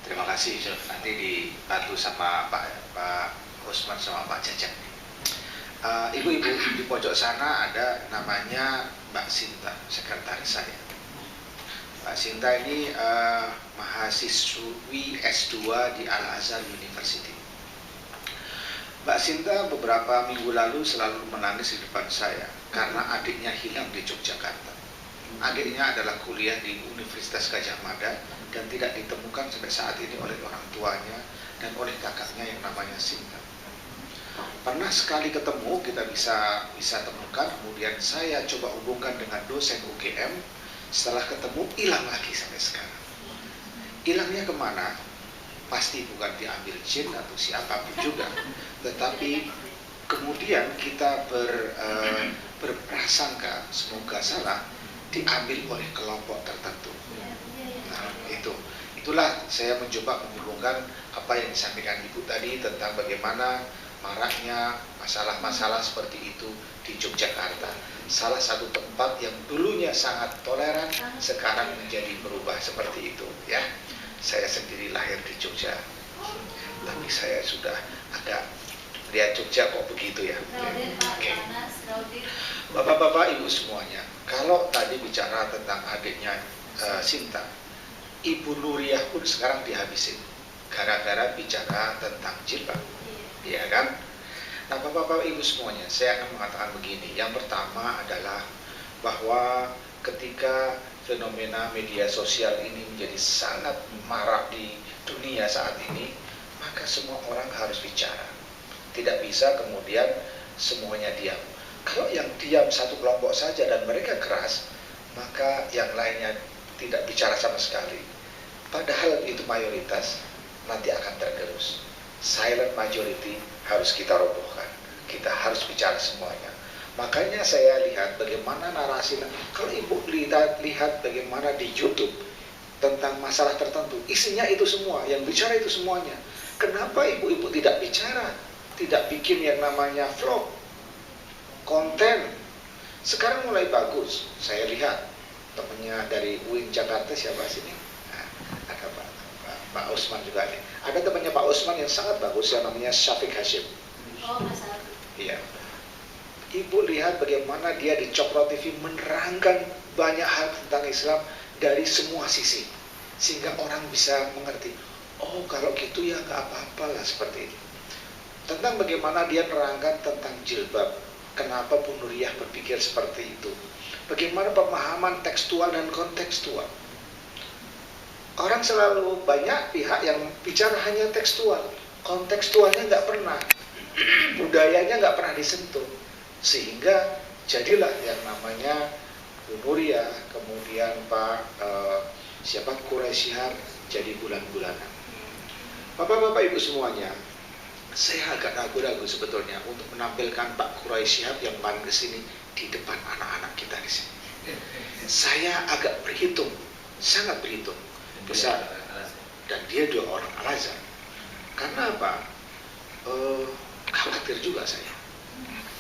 Terima kasih, nanti dibantu sama Pak Usman sama Pak Jajak. Ibu-ibu di pojok sana ada namanya Mbak Sinta, sekretaris saya. Mbak Sinta ini mahasiswi S2 di Al-Azhar University. Mbak Sinta beberapa minggu lalu selalu menangis di depan saya karena adiknya hilang di Yogyakarta. Adiknya adalah kuliah di Universitas Gadjah Mada dan tidak ditemukan sampai saat ini oleh orang tuanya dan oleh kakaknya yang namanya Sinta. Pernah sekali ketemu, kita bisa temukan, kemudian saya coba hubungkan dengan dosen UGM, setelah ketemu hilang lagi sampai sekarang. Hilangnya kemana? Pasti bukan diambil jin atau siapapun juga, tetapi kemudian kita berprasangka semoga salah diambil oleh kelompok tertentu. Nah, itulah saya mencoba menghubungkan apa yang disampaikan Ibu tadi tentang bagaimana maraknya masalah-masalah seperti itu di Yogyakarta. Salah satu tempat yang dulunya sangat toleran sekarang menjadi berubah seperti itu ya. Saya sendiri lahir di Jogja, tapi saya sudah agak lihat Jogja kok begitu ya. Oke. Bapak-bapak, ibu semuanya, kalau tadi bicara tentang adiknya Sinta, Ibu Nuriyah pun sekarang dihabisin gara-gara bicara tentang jilbab, ya kan? Nah, bapak-bapak ibu semuanya, saya akan mengatakan begini. Yang pertama adalah bahwa ketika fenomena media sosial ini menjadi sangat marak di dunia saat ini, maka semua orang harus bicara. Tidak bisa kemudian semuanya diam. Kalau yang diam satu kelompok saja dan mereka keras, maka yang lainnya tidak bicara sama sekali. Padahal itu mayoritas, nanti akan tergerus. Silent majority harus kita robohkan. Kita harus bicara semuanya. Makanya saya lihat bagaimana narasi. Kalau ibu lihat bagaimana di YouTube tentang masalah tertentu, isinya itu semua, yang bicara itu semuanya. Kenapa ibu-ibu tidak bicara? Tidak bikin yang namanya vlog, konten. Sekarang mulai bagus. Saya lihat temannya dari UIN Jakarta, siapa sini? Nah, ada Pak Usman juga nih. Ada temannya Pak Usman yang sangat bagus yang namanya Syafiq Hashim. Oh, masalah. Iya. Ibu lihat bagaimana dia di Cokro TV menerangkan banyak hal tentang Islam dari semua sisi, sehingga orang bisa mengerti. Oh, kalau gitu ya nggak apa-apa lah seperti itu. Tentang bagaimana dia menerangkan tentang jilbab, kenapa Bu Nuriyah berpikir seperti itu. Bagaimana pemahaman tekstual dan kontekstual. Orang selalu banyak pihak yang bicara hanya tekstual, kontekstualnya nggak pernah, budayanya nggak pernah disentuh, sehingga jadilah yang namanya Bu Nuriyah, kemudian Pak Quraisy Shihab jadi bulan-bulanan. Bapak-bapak ibu semuanya, saya agak ragu-ragu sebetulnya untuk menampilkan Pak Quraisy Shihab yang paling kesini di depan anak-anak kita di sini. Saya agak berhitung, sangat berhitung besar, dan dia dua orang Al-Azhar. Karena apa? Khawatir juga saya.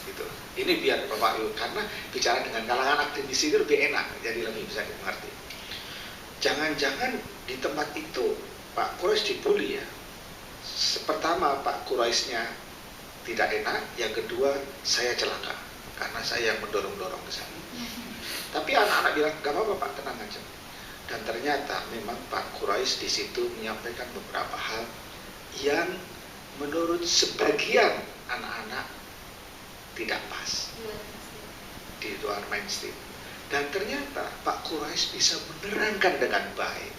Gitu. Ini biar Bapak Ibu, karena bicara dengan kalangan aktivis itu lebih enak, jadi lebih bisa dimengerti. Jangan-jangan di tempat itu Pak Quraisy dibully ya. Pertama Pak Quraisynya tidak enak, yang kedua saya celaka karena saya yang mendorong-dorong ke sana. Tapi anak-anak bilang gak apa-apa Pak, tenang aja. Dan ternyata memang Pak Quraisy di situ menyampaikan beberapa hal yang menurut sebagian anak-anak tidak pas di luar mainstream. Dan ternyata Pak Quraisy bisa menerangkan dengan baik,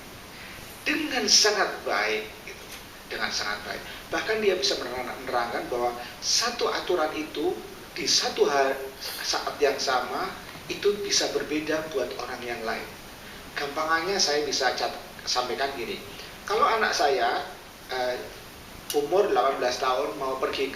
dengan sangat baik, gitu. Dengan sangat baik. Bahkan dia bisa menerangkan bahwa satu aturan itu di satu saat yang sama itu bisa berbeda buat orang yang lain. Gampangannya saya bisa sampaikan gini, kalau anak saya umur 18 tahun mau pergi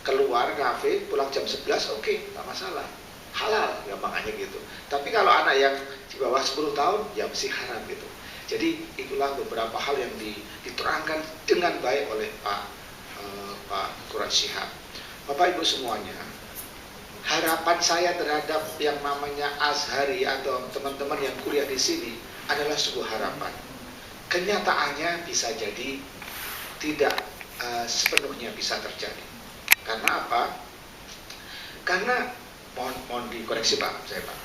keluar kafe, pulang jam 11, oke, tak masalah, halal, gampangannya gitu. Tapi kalau anak yang di bawah 10 tahun, ya mesti haram gitu. Jadi itulah beberapa hal yang diterangkan dengan baik oleh Pak Quraisy Shihab. Bapak Ibu semuanya, harapan saya terhadap yang namanya Azhari atau teman-teman yang kuliah di sini adalah sebuah harapan. Kenyataannya bisa jadi tidak sepenuhnya bisa terjadi. Karena apa? Karena mohon dikoreksi Pak, saya Pak.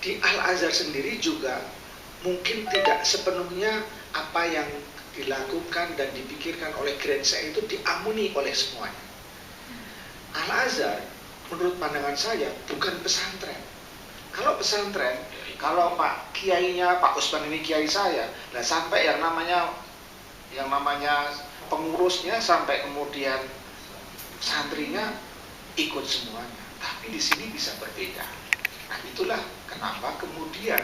Di Al-Azhar sendiri juga mungkin tidak sepenuhnya apa yang dilakukan dan dipikirkan oleh Grenza itu diamuni oleh semuanya. Al-Azhar menurut pandangan saya bukan pesantren. Kalau pesantren, kalau Pak Kiainya Pak Usman ini kiai saya, nah sampai yang namanya pengurusnya sampai kemudian santrinya ikut semuanya. Tapi di sini bisa berbeda. Nah itulah kenapa kemudian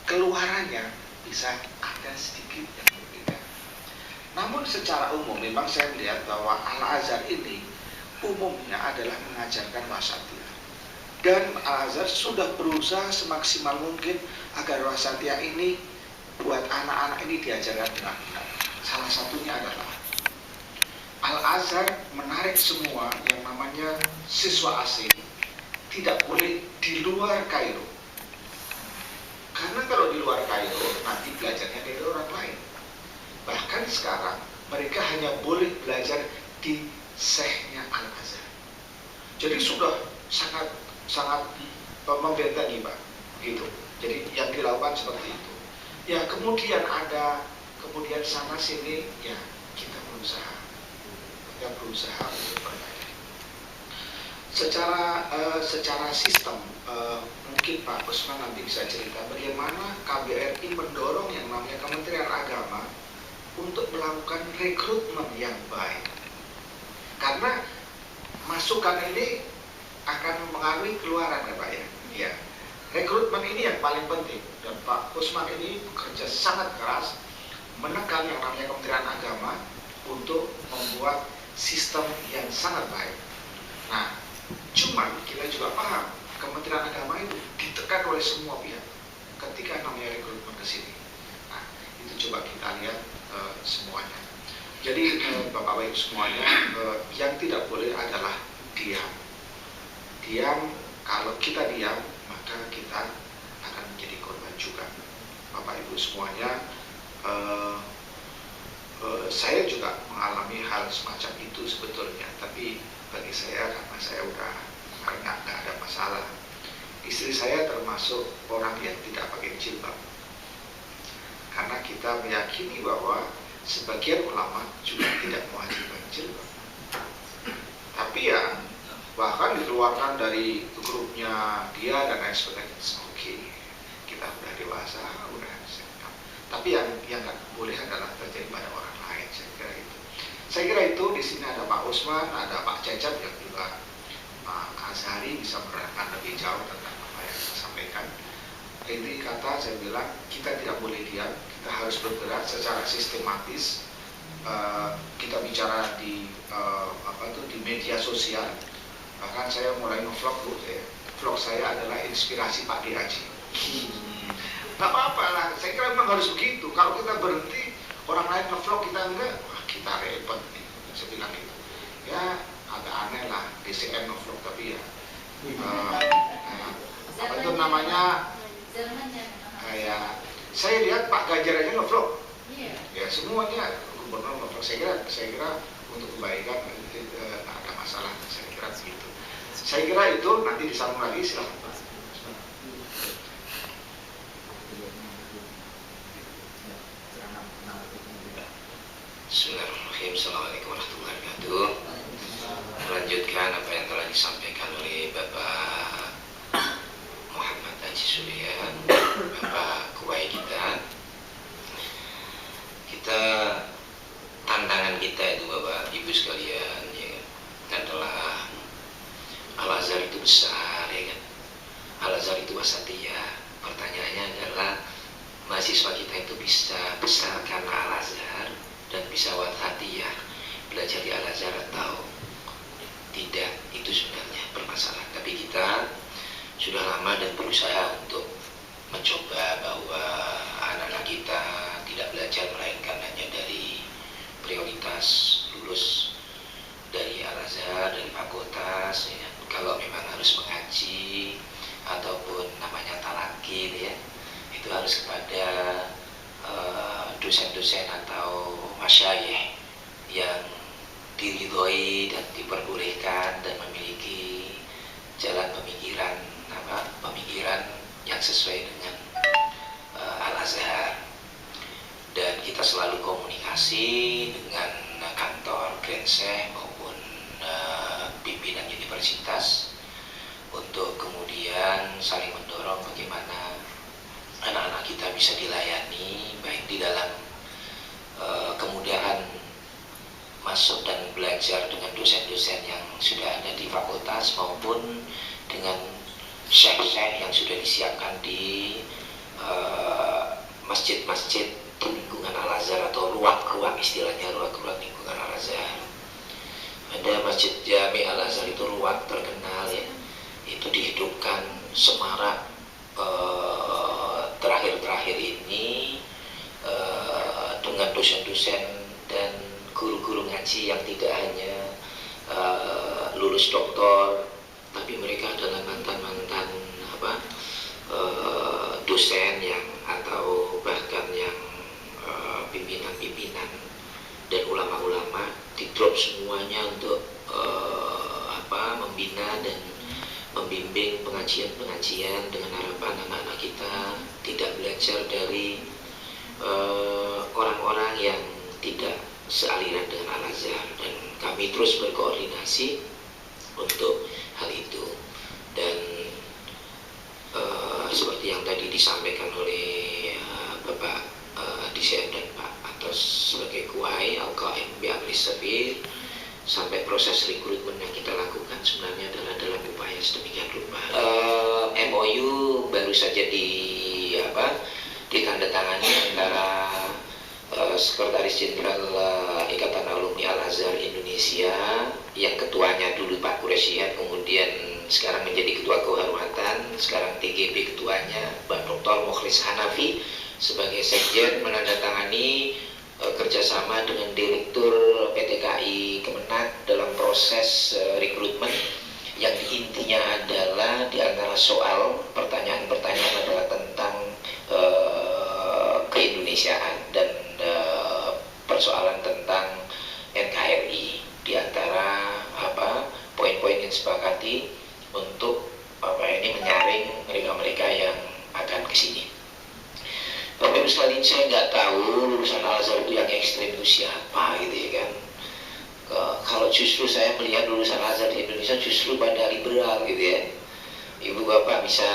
keluarannya bisa ada sedikit yang berbeda. Namun secara umum memang saya melihat bahwa Al-Azhar ini umumnya adalah mengajarkan wasatiyah. Dan Al-Azhar sudah berusaha semaksimal mungkin agar wasatiyah ini buat anak-anak ini diajarkan dengan benar. Salah satunya adalah Al-Azhar menarik semua yang namanya siswa asing tidak boleh di luar Kairo. Karena kalau di luar Kairo nanti belajarnya dari orang lain. Bahkan sekarang mereka hanya boleh belajar di syekhnya Al-Azhar. Jadi sudah sangat membentengi Pak, gitu. Jadi yang dilakukan seperti itu. Ya kemudian sana sini ya kita berusaha untuk berbaik. Secara sistem mungkin Pak Usman nanti bisa cerita bagaimana KBRI mendorong yang namanya Kementerian Agama untuk melakukan rekrutmen yang baik. Karena masukan ini akan mengaruhi keluaran ya Pak ya. Ya. Rekrutmen ini yang paling penting dan Pak Usman ini bekerja sangat keras menekan yang namanya Kementerian Agama untuk membuat sistem yang sangat baik. Nah, cuman kita juga paham Kementerian Agama itu ditekan oleh semua pihak ketika namanya rekrutmen ke sini. Nah, itu coba kita lihat semuanya. Jadi Bapak Ibu semuanya, yang tidak boleh adalah diam. Kalau kita diam maka kita akan menjadi korban juga. Bapak Ibu semuanya, saya juga mengalami hal semacam itu sebetulnya, tapi bagi saya karena saya udah nggak ada masalah. Istri saya termasuk orang yang tidak pakai jilbab karena kita meyakini bahwa sebagian ulama juga tidak mewajibkan jilbab. Tapi ya bahkan dikeluarkan dari grupnya dia dan lain sebagainya. Oke, kita udah dewasa, udah siap. Tapi yang nggak boleh adalah terjadi pada orang lain. Saya kira itu di sini ada Pak Usman, ada Pak Cecep yang juga Azhari bisa menerangkan lebih jauh tentang apa yang saya sampaikan. Inti kata saya bilang kita tidak boleh diam, kita harus bergerak secara sistematis. Kita bicara di di media sosial. Bahkan saya mulai nge-vlog Bu, vlog saya adalah inspirasi Pak D. Haji. Nggak apa-apa lah, saya kira memang harus begitu. Kalau kita berhenti, orang lain nge-vlog kita enggak, wah kita repot nih. Saya bilang gitu. Ya agak aneh lah, DCM nge-vlog tapi ya apa itu namanya, kayak saya lihat Pak Ganjar aja nge-vlog. Ya semuanya gubernur nge-vlog. Saya kira untuk kebaikan nggak ada masalah. Saya kira begitu. Saya kira itu nanti disambung lagi, silakan Pak. Bismillahirrahmanirrahim. Assalamualaikum warahmatullahi wabarakatuh. Melanjutkan apa yang telah disampaikan oleh Bapak Muhammad Haji Sulian, Bapak Kuwai kita tantangan kita itu Bapak Ibu sekalian ya, adalah Al-Azhar itu besar ya kan. Al-Azhar itu wasatiyah. Pertanyaannya adalah mahasiswa kita itu bisa besar karena Al-Azhar dan bisa wasatiyah belajar di Al-Azhar atau tidak, itu sebenarnya bermasalah. Tapi kita sudah lama dan berusaha untuk mencoba bahwa anak-anak kita tidak belajar melainkan hanya dari prioritas lulus dari Al-Azhar, dari fakultas ya. Kalau memang harus mengaji ataupun namanya talaqin ya, itu harus kepada dosen-dosen atau masyayikh yang diridhoi dan diperbolehkan dan memiliki jalan pemikiran yang sesuai dengan Al-Azhar. Dan kita selalu komunikasi dengan kantor Grand Sheikh maupun pimpinan universitas untuk kemudian saling mendorong bagaimana anak-anak kita bisa dilayani baik di dalam kemudahan masuk dan belajar dengan dosen-dosen yang sudah ada di fakultas maupun dengan syekh-syekh yang sudah disiapkan di masjid-masjid di lingkungan Al-Azhar atau ruang-ruang, istilahnya ruang-ruang lingkungan Al-Azhar. Ada Masjid Jami Al-Azhar itu ruang terkenal ya, itu dihidupkan semarak terakhir-terakhir ini dengan dosen-dosen dan guru-guru ngaji mengaji yang tidak hanya lulus doktor, tapi mereka adalah mantan-mantan dosen yang atau bahkan yang pimpinan-pimpinan dan ulama-ulama, di drop semuanya untuk membina dan membimbing pengajian-pengajian dengan harapan anak-anak kita tidak belajar dari orang-orang yang tidak sealiran dengan Al-Azhar, dan kami terus berkoordinasi untuk hal itu. Dan seperti yang tadi disampaikan oleh Bapak DCM dan Pak Atos sebagai kuai Al-Qaim Bi'amri Sabir, sampai proses rekrutmen yang kita lakukan sebenarnya adalah dalam upaya sedemikian rupa. MOU baru saja ditandatangani antara Sekretaris Jenderal Ikatan Alumni Al-Azhar Indonesia yang ketuanya dulu Pak Quraisyihad, kemudian sekarang menjadi Ketua Kehormatan, sekarang TGB ketuanya Pak Dr. Mukhlis Hanafi sebagai Sekjen, menandatangani kerjasama dengan Direktur PT KAI Kemenak dalam proses rekrutmen yang intinya adalah di antara soal pertanyaan-pertanyaan adalah tentang keindonesiaan dan persoalan tentang NKRI, di antara poin-poin yang disepakati untuk menyaring mereka-mereka yang akan ke sini. Bapak Ibu sekalian, saya nggak tahu lulusan Al-Azhar itu yang ekstrem itu siapa gitu ya kan. Kalau justru saya melihat lulusan Al-Azhar di Indonesia justru pada liberal gitu ya. Ibu bapak bisa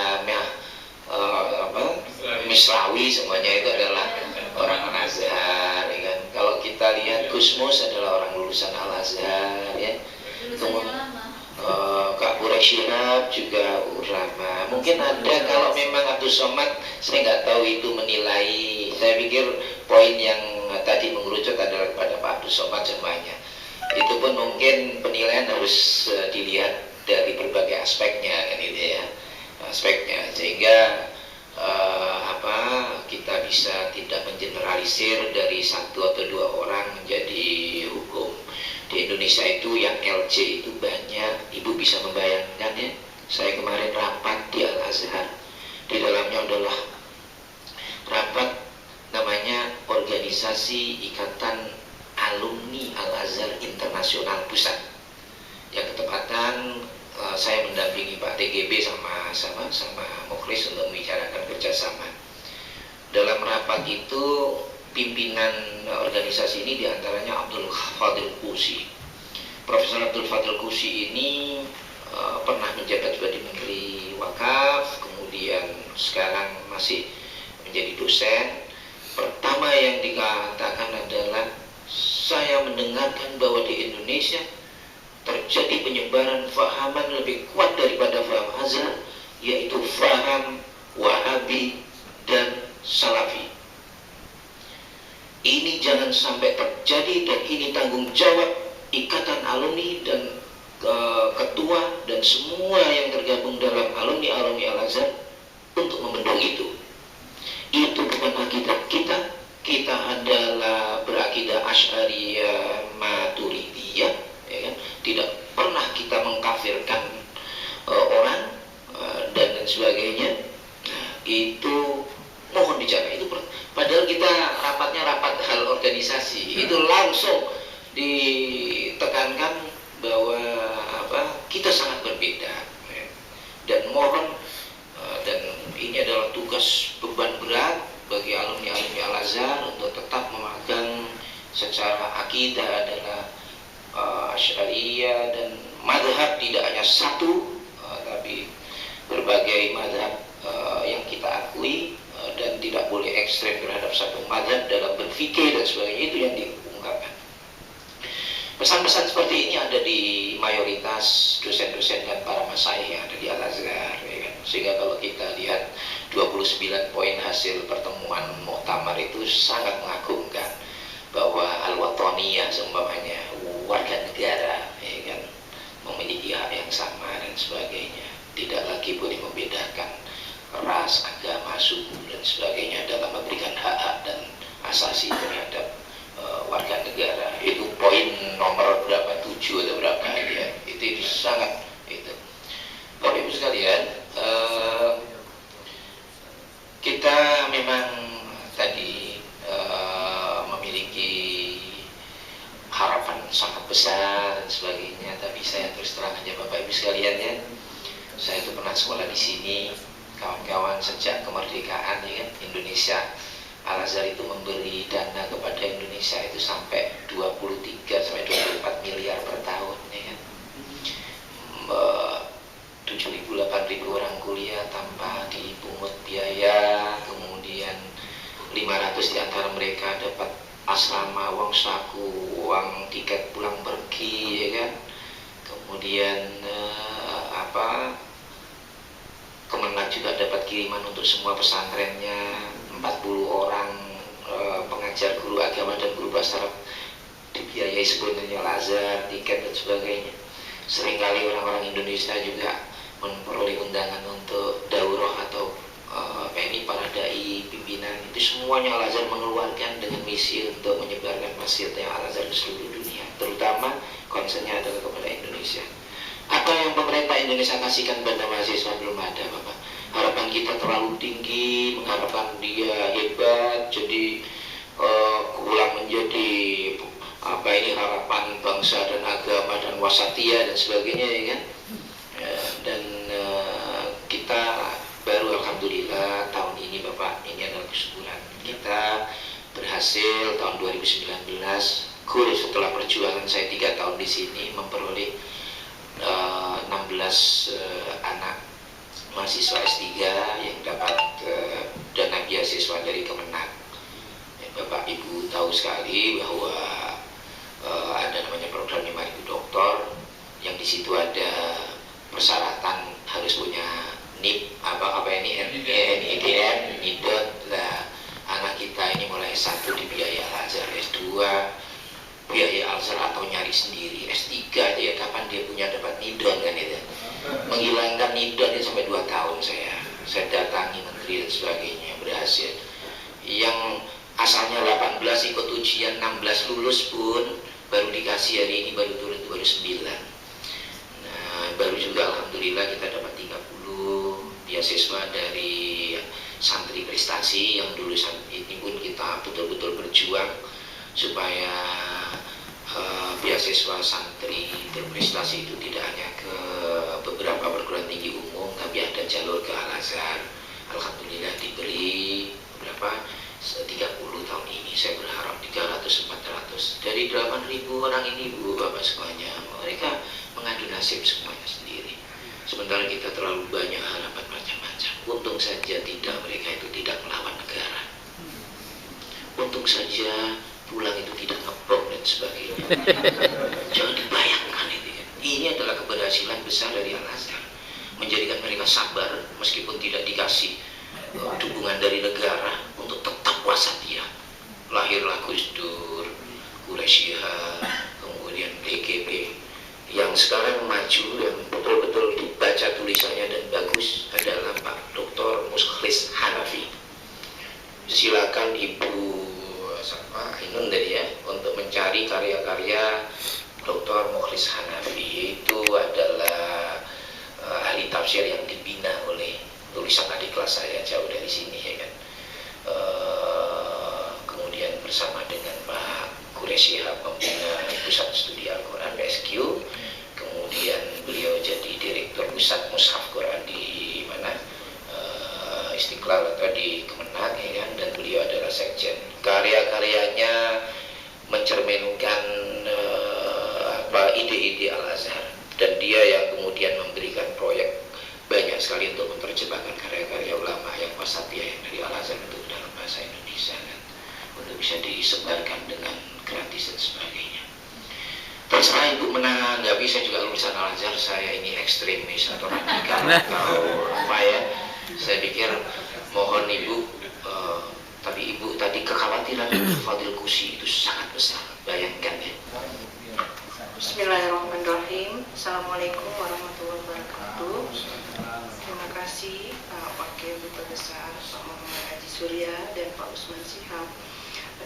Misrawi semuanya itu adalah orang Al-Azhar ya kan. Kalau kita lihat Gusmus adalah orang lulusan Al-Azhar ya. Kemudian Kak Quraisyihad juga ulama. Mungkin ada, kalau memang Abdus Somad saya nggak tahu itu menilai. Saya pikir poin yang tadi mengerucut adalah kepada Pak Abdus Somad semuanya. Itu pun mungkin penilaian harus dilihat dari berbagai aspeknya kan itu ya, aspeknya, sehingga kita bisa tidak mengeneralisir dari satu atau dua orang menjadi hukum. Di Indonesia itu yang LC itu banyak, Ibu bisa membayangkan ya. Saya kemarin rapat di Al-Azhar, di dalamnya adalah rapat namanya Organisasi Ikatan Alumni Al-Azhar Internasional Pusat, yang ketepatan saya mendampingi Pak TGB sama Mukhlis untuk membicarakan kerjasama. Dalam rapat itu pimpinan organisasi ini diantaranya Abdul Fadil Qusi. Profesor Abdul Fadil Qusi ini pernah menjabat sebagai Menteri Wakaf, kemudian sekarang masih menjadi dosen. Pertama yang dikatakan adalah, saya mendengarkan bahwa di Indonesia terjadi penyebaran fahaman lebih kuat daripada faham Azhar, yaitu faham Wahabi dan Salafi. Ini jangan sampai terjadi, dan ini tanggung jawab Ikatan Alumni dan ketua dan semua yang tergabung dalam alumni Al-Azhar untuk membendung itu. Itu bukan akidah kita. Kita adalah berakidah Asy'ariyah Maturidiyah, ya kan? Tidak pernah kita mengkafirkan orang dan sebagainya. Nah, itu mohon bicara itu. Padahal kita rapatnya rapat hal organisasi, itu langsung ditekankan bahwa kita sangat berbeda, ya. Dan mohon dan ini adalah tugas beban berat bagi alumni Al-Azhar untuk tetap memegang secara akidah adalah Asy'ariyah, dan mazhab tidak hanya satu, tapi berbagai mazhab yang kita akui, dan tidak boleh ekstrem terhadap satu mazhab dalam berpikir dan sebagainya. Itu yang diungkapkan. Pesan-pesan seperti ini ada di mayoritas dosen-dosen dan para masyayikh yang ada di Al-Azhar, ya kan? Sehingga kalau kita lihat 29 poin hasil pertemuan muktamar itu sangat mengagumkan, bahwa al-wataniyah seumpamanya warga negara, ya kan, memiliki hak yang sama dan sebagainya, tidak lagi boleh membedakan ras, agama, suku dan sebagainya dalam memberikan hak-hak dan asasi terhadap warga negara. Itu poin poin nomor berapa 7 atau berapa ya, itu sangat itu. Bapak Ibu sekalian, kita memang tadi memiliki harapan sangat besar dan sebagainya, tapi saya terus terang aja Bapak Ibu sekalian ya, saya itu pernah sekolah di sini, kawan-kawan, sejak kemerdekaan ya kan, Indonesia, Al-Azhar itu memberi dana kepada Indonesia itu sampai 23 sampai 24 miliar per tahun ya kan. 7.000 8.000 orang kuliah tanpa dipungut biaya, kemudian 500 di antara mereka dapat asrama, uang saku, uang tiket pulang pergi ya kan. Kemudian Kemenang juga dapat kiriman untuk semua pesantrennya, 40 orang pengajar guru agama dan guru bahasa Arab dibiayai sepenuhnya Al-Azhar, tiket dan sebagainya. Seringkali orang-orang Indonesia juga memperoleh undangan untuk daurah atau para dai, pimpinan, itu semuanya Al-Azhar mengeluarkan dengan misi untuk menyebarkan wasiatnya Al-Azhar ke seluruh dunia, terutama concernnya adalah kepada Indonesia. Apa yang pemerintah Indonesia kasihkan pada mahasiswa belum ada, Bapak. Harapan kita terlalu tinggi, mengharapkan dia hebat, jadi pulang menjadi harapan bangsa dan agama dan wasatiyah dan sebagainya ya kan. Dan kita baru alhamdulillah tahun ini Bapak, ini adalah kesyukuran kita berhasil tahun 2019 setelah perjuangan saya 3 tahun di sini memperoleh 16 anak mahasiswa S3 yang dapat dana beasiswa dari Kemenang. Bapak Ibu tahu sekali bahwa ada namanya program 5.000 doktor yang di situ ada persyaratan harus punya NIP NIDOT. Nah, anak kita ini mulai S1 dibiayai Al-Azhar, S2 biaya Al-Azhar atau nyari sendiri, S3 aja ya kapan dia punya dapat nidon kan itu. Menghilangkan nidon itu sampai 2 tahun saya datangi menteri dan sebagainya, berhasil. Yang asalnya 18 ikut ujian 16 lulus pun baru dikasih hari ini, baru turun baru 9. Nah, baru juga alhamdulillah kita dapat 30 beasiswa dari santri prestasi yang dulu ini pun kita betul-betul berjuang supaya beasiswa santri berprestasi itu tidak hanya ke beberapa perguruan tinggi umum, tapi ada jalur ke Al-Azhar. Alhamdulillah diberi berapa 30 tahun ini, saya berharap 300-400 dari 8.000 orang ini Bu Bapak semuanya, mereka mengadu nasib semuanya sendiri. Sementara kita terlalu banyak harapan macam-macam. Untung saja mereka itu tidak melawan negara. Untung saja pulang itu tidak ngebom dan sebagainya. Jangan dibayangkan ini adalah keberhasilan besar dari Al-Azhar, menjadikan mereka sabar meskipun tidak dikasih dukungan dari negara untuk tetap wasatiyah. Lahirlah Gus Dur, Quraisyihab, kemudian DGB. Yang sekarang maju yang betul-betul dibaca tulisannya dan bagus adalah Pak Dr. Mukhlis Hanafi. Silakan Ibu Ainun tadi ya untuk mencari karya-karya Dr. Mukhlis Hanafi. Itu adalah ahli tafsir yang dibina oleh tulisan adik kelas saya jauh dari sini ya kan. Kemudian bersama dengan Pak Quraisyihab membina Pusat Studi Al-Quran PSQ. Kemudian beliau jadi direktur Pusat Mushaf Quran di mana Istiqlal atau di Kemenang ya kan, dan beliau adalah sekjen. Karya-karyanya mencerminkan ide-ide Al-Azhar, dan dia yang kemudian memberikan proyek banyak sekali untuk menerjemahkan karya-karya ulama yang wasatiyah yang dari Al-Azhar untuk dalam bahasa Indonesia kan, untuk bisa disebarkan dengan gratis dan sebagainya. Terserah Ibu menanggapi, saya juga lulusan Al-Azhar, saya ini ekstremis atau radikal atau apa ya. Saya pikir mohon Ibu, tapi Ibu tadi kekhawatiran Fadil Qusi itu sangat besar, bayangkan ya. Bismillahirrahmanirrahim. Assalamualaikum warahmatullahi wabarakatuh. Terima kasih Pak Wakil Duta Besar Pak Muhammad Haji Surya dan Pak Usman Shihab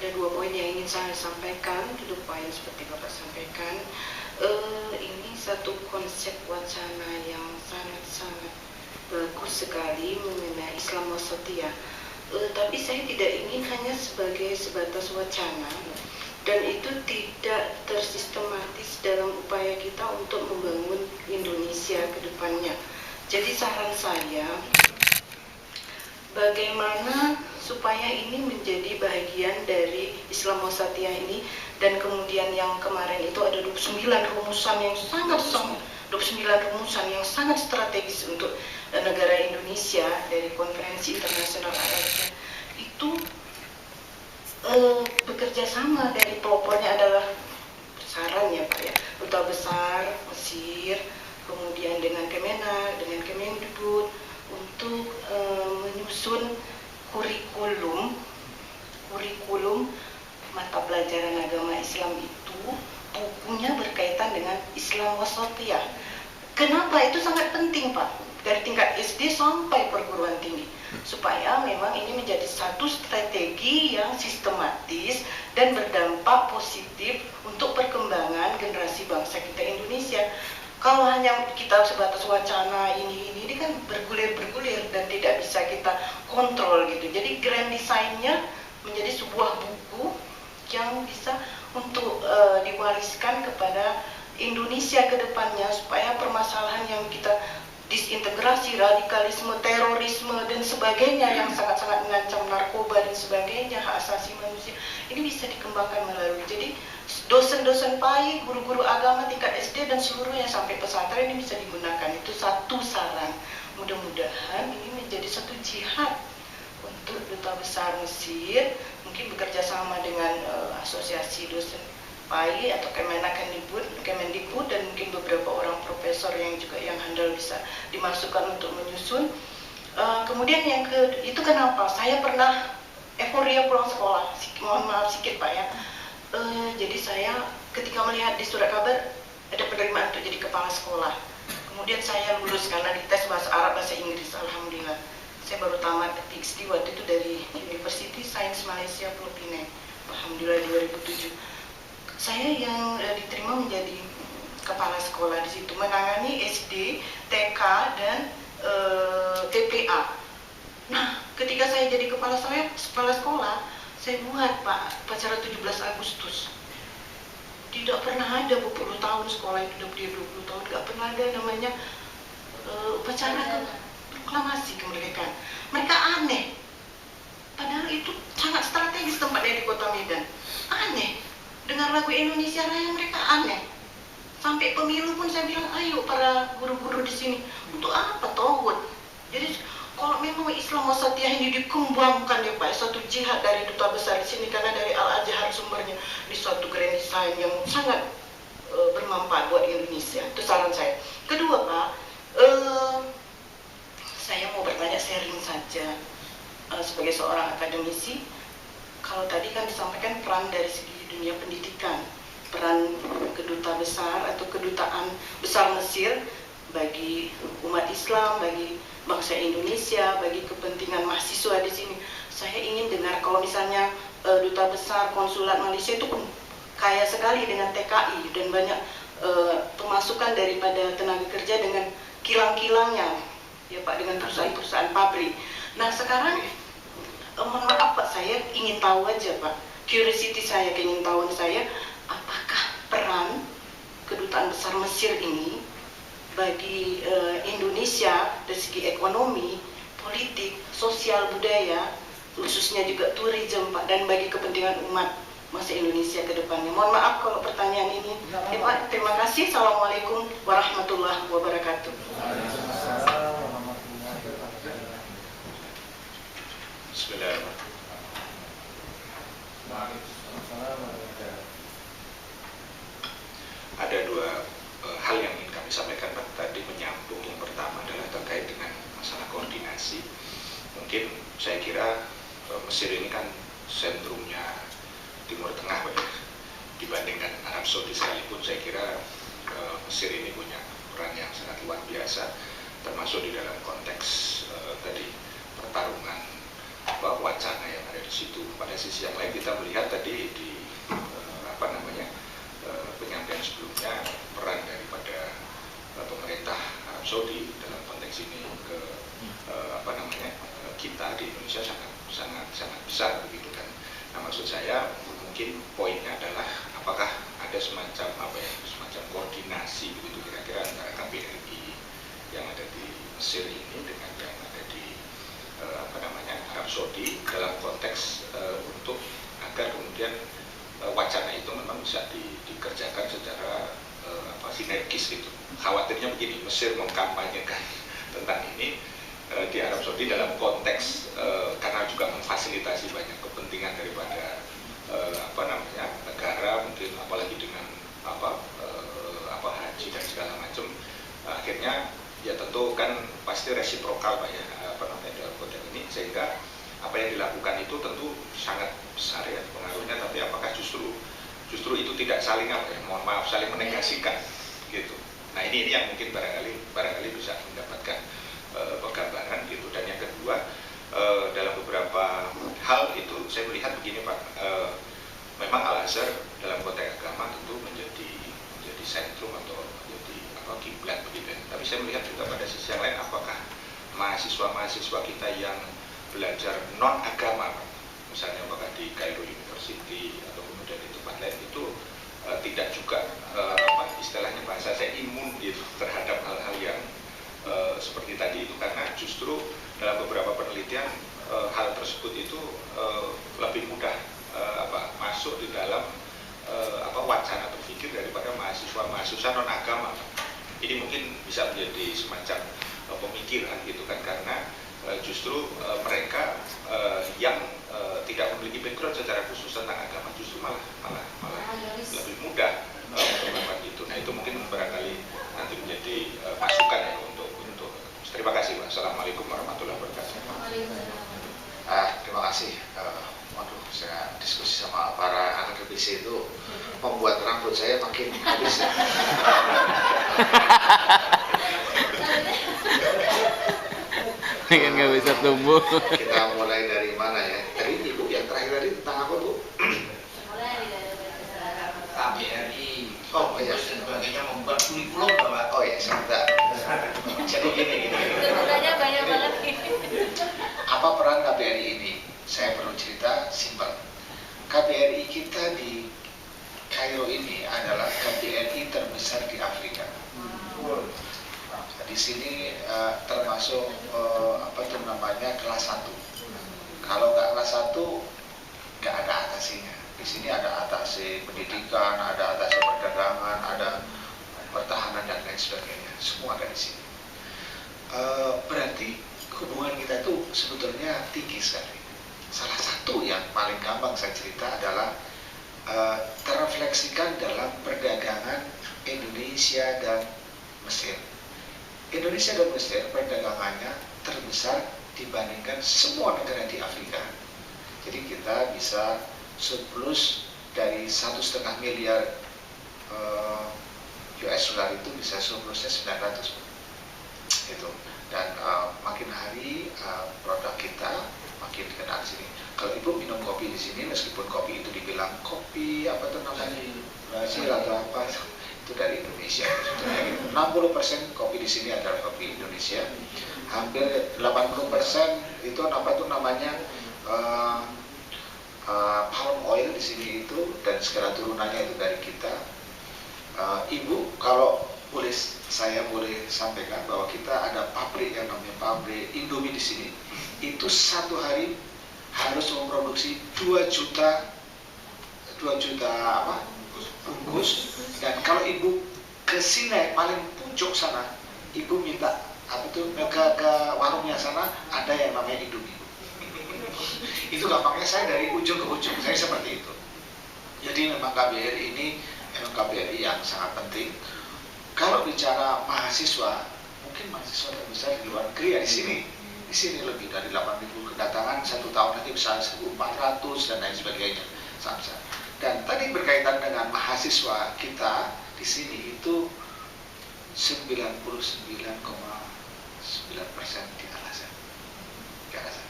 ada 2 poin yang ingin saya sampaikan, 2 poin seperti Bapak sampaikan. Ini satu konsep wacana yang sangat-sangat bagus sekali mengenai Islam wasatiyah. Tapi saya tidak ingin hanya sebatas wacana, dan itu tidak tersistematis dalam upaya kita untuk membangun Indonesia ke depannya. Jadi saran saya, bagaimana supaya ini menjadi bagian dari Islam wasatiyah ini, dan kemudian yang kemarin itu ada 29 rumusan yang sangat strategis untuk negara Indonesia dari Konferensi Internasional Al-Azhar itu bekerja sama dari pelopornya adalah saran ya Pak ya, Duta Besar Mesir, kemudian dengan Kemenak, dengan Kemendikbud untuk menyusun kurikulum mata pelajaran agama Islam itu, bukunya berkaitan dengan Islam wasatiyah. Kenapa itu sangat penting Pak? Dari tingkat SD sampai perguruan tinggi, supaya memang ini menjadi satu strategi yang sistematis dan berdampak positif untuk perkembangan generasi bangsa kita Indonesia. Kalau hanya kita sebatas wacana ini kan bergulir dan tidak bisa kita kontrol gitu. Jadi grand design-nya menjadi sebuah buku yang bisa untuk diwariskan kepada Indonesia ke depannya, supaya permasalahan yang kita disintegrasi, radikalisme, terorisme dan sebagainya yang sangat-sangat mengancam narkoba dan sebagainya, hak asasi manusia, ini bisa dikembangkan melalui. Jadi dosen-dosen PAI, guru-guru agama tingkat SD dan seluruhnya sampai pesantren ini bisa digunakan. Itu satu saran. Mudah-mudahan ini menjadi satu jihad untuk Duta Besar Mesir, mungkin bekerja sama dengan asosiasi dosen PAI atau Kemendikbud dan mungkin beberapa orang profesor yang handal bisa dimasukkan untuk menyusun. Kemudian itu kenapa saya pernah euforia pulang sekolah, mohon maaf sedikit Pak ya. Jadi saya ketika melihat di surat kabar ada penerimaan untuk jadi kepala sekolah, kemudian saya lulus karena dites bahasa Arab, bahasa Inggris, alhamdulillah. Saya baru tamat PhD waktu itu dari University Science Malaysia Pulau Pinang, alhamdulillah 2007. Saya yang diterima menjadi kepala sekolah di situ, menangani SD, TK dan TPA. Nah, ketika saya jadi kepala sekolah, saya buat Pak acara 17 Agustus. Tidak pernah ada 20 tahun sekolah itu, udah 20 tahun nggak pernah ada namanya upacara proklamasi kemerdekaan. Mereka aneh, padahal itu sangat strategis tempatnya di Kota Medan. Aneh. Dengar lagu Indonesia Raya mereka aneh. Sampai pemilu pun saya bilang, ayo para guru-guru di sini, untuk apa tauhid? Jadi kalau memang Islam wasatiyah ini dikembangkan ya Pak, satu jihad dari Duta Besar di sini, karena dari Al-Azhar sumbernya, di suatu grand design yang sangat bermanfaat buat Indonesia. Itu saran saya. Kedua Pak, saya mau bertanya sharing saja sebagai seorang akademisi. Kalau tadi kan disampaikan peran dari segi dunia pendidikan, peran keduta besar atau kedutaan besar Mesir bagi umat Islam, bagi bangsa Indonesia, bagi kepentingan mahasiswa di sini. Saya ingin dengar kalau misalnya duta besar konsulat Malaysia itu kaya sekali dengan TKI dan banyak pemasukan daripada tenaga kerja dengan kilang-kilangnya, ya Pak, dengan perusahaan-perusahaan pabrik. Nah sekarang mohon maaf Pak, saya ingin tahu aja Pak, curiosity saya, keingintahuan saya, apakah peran kedutaan besar Mesir ini bagi Indonesia dari segi ekonomi, politik, sosial, budaya, khususnya juga tourism Pak, dan bagi kepentingan umat masa Indonesia ke depannya. Mohon maaf kalau pertanyaan ini. Ya Pak, terima kasih. Assalamualaikum warahmatullahi wabarakatuh. Ada dua hal yang ingin kami sampaikan Pak, tadi menyambung. Yang pertama adalah terkait dengan masalah koordinasi. Mungkin saya kira Mesir ini kan sentrumnya Timur Tengah Pak, dibandingkan Arab Saudi sekalipun. Saya kira Mesir ini punya peran yang sangat luar biasa, termasuk di dalam konteks tadi pertarungan wacana yang ada di situ. Pada sisi yang lain kita melihat tadi di penyampaian sebelumnya peran daripada pemerintah Arab Saudi dalam konteks ini ke kita di Indonesia sangat besar begitu kan. Nah, maksud saya mungkin poinnya adalah apakah ada semacam koordinasi begitu kira-kira antara KBRI yang ada di Mesir ini dengan yang ada di Arab Saudi dalam konteks untuk agar kemudian wacana itu memang bisa dikerjakan secara sinergis gitu. Khawatirnya begini, Mesir mengkampanyekan tentang ini di Arab Saudi dalam konteks karena juga memfasilitasi banyak kepentingan daripada negara, mungkin apalagi dengan haji dan segala macam, akhirnya ya tentu kan pasti resiprokal Pak ya dalam konteks ini, sehingga apa yang dilakukan itu tentu sangat besar ya pengaruhnya, tapi apakah justru itu tidak saling saling menegasikan gitu. Nah ini yang mungkin barangkali bisa mendapatkan penggambaran gitu. Dan yang kedua, dalam beberapa hal itu saya melihat begini Pak, memang Al-Azhar dalam konteks agama tentu menjadi sentrum atau menjadi kiblat begitu. Tapi saya melihat juga pada sisi yang lain, apakah mahasiswa kita yang belajar non agama, misalnya apakah di Cairo University atau kemudian di tempat lain itu tidak juga istilahnya bahasa saya imun gitu terhadap hal-hal yang seperti tadi itu, karena justru dalam beberapa penelitian hal tersebut itu lebih mudah masuk di dalam wacana berpikir daripada mahasiswa non agama. Ini mungkin bisa menjadi semacam pemikiran gitu kan, karena justru mereka yang tidak memiliki background secara khusus tentang agama justru malah lebih mudah melakukan itu. Nah itu mungkin barangkali nanti menjadi masukan ya untuk terima kasih Pak. Assalamualaikum warahmatullahi wabarakatuh. Terima kasih. Waduh, saya diskusi sama para akademisi itu membuat rambut saya makin habis. Kan nggak bisa tumbuh. Kita mulai dari mana ya? Tadi Ibu yang terakhir tadi tentang apa Bu? KBRI, oh iya, dan sebagainya membuat kurikulum Bapak. oh ya sebentar. Jadi gini. Sebenarnya banyak banget. Apa peran KBRI ini? Saya perlu cerita simpel. KBRI kita di Kairo ini adalah KBRI terbesar di Afrika. Di sini termasuk kelas 1. Kalau nggak kelas 1 nggak ada atasinya. Di sini ada atase pendidikan, ada atase perdagangan, ada pertahanan dan lain sebagainya. Semua ada di sini. Berarti hubungan kita itu sebetulnya tinggi sekali. Salah satu yang paling gampang saya cerita adalah terrefleksikan dalam perdagangan Indonesia dan Mesir. Indonesia dan Mesir perdagangannya terbesar dibandingkan semua negara di Afrika. Jadi kita bisa surplus dari 1,5 miliar US dollar itu bisa surplusnya 900 itu. Dan makin hari produk kita makin dikenal di sini. Kalau Ibu minum kopi di sini, meskipun kopi itu dibilang kopi apa tuh namanya Brasil atau apa, itu dari Indonesia. 60% kopi di sini adalah kopi Indonesia. Hampir 80% itu apa tuh namanya palm oil di sini itu, dan segala turunannya itu dari kita. Ibu, kalau boleh saya boleh sampaikan bahwa kita ada pabrik yang namanya pabrik Indomie di sini. Itu satu hari harus memproduksi 2 juta bungkus. Dan kalau Ibu ke sini paling puncak sana, Ibu minta ke warungnya sana, ada yang namanya Indomie. Itu gampangnya saya dari ujung ke ujung, saya seperti itu. Jadi memang KBRI ini memang KBRI yang sangat penting. Kalau bicara mahasiswa, mungkin mahasiswa terbesar di luar negeri ya di sini. Di sini lebih dari 8.000 kedatangan, 1 tahun nanti bisa 1.400 dan lain sebagainya. Dan tadi berkaitan dengan mahasiswa kita di sini itu 99,9% di Al-Azhar.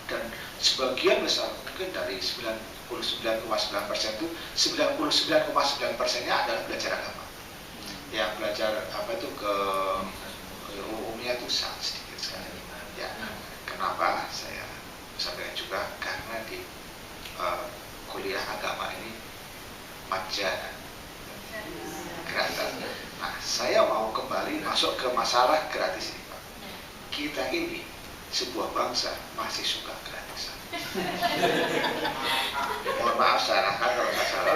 Dan sebagian besar, mungkin dari 99,9% itu 99,9%-nya adalah belajar agama. Yang belajar apa itu ke umumnya itu sangat sedikit sekali. Ya, kenapa saya sampaikan juga karena di kuliah agama ini majana, gratis. Nah, saya mau kembali masuk ke masalah gratis ini, Pak. Kita ini sebuah bangsa masih suka gratisan. Mohon maaf saya kalau nggak salah.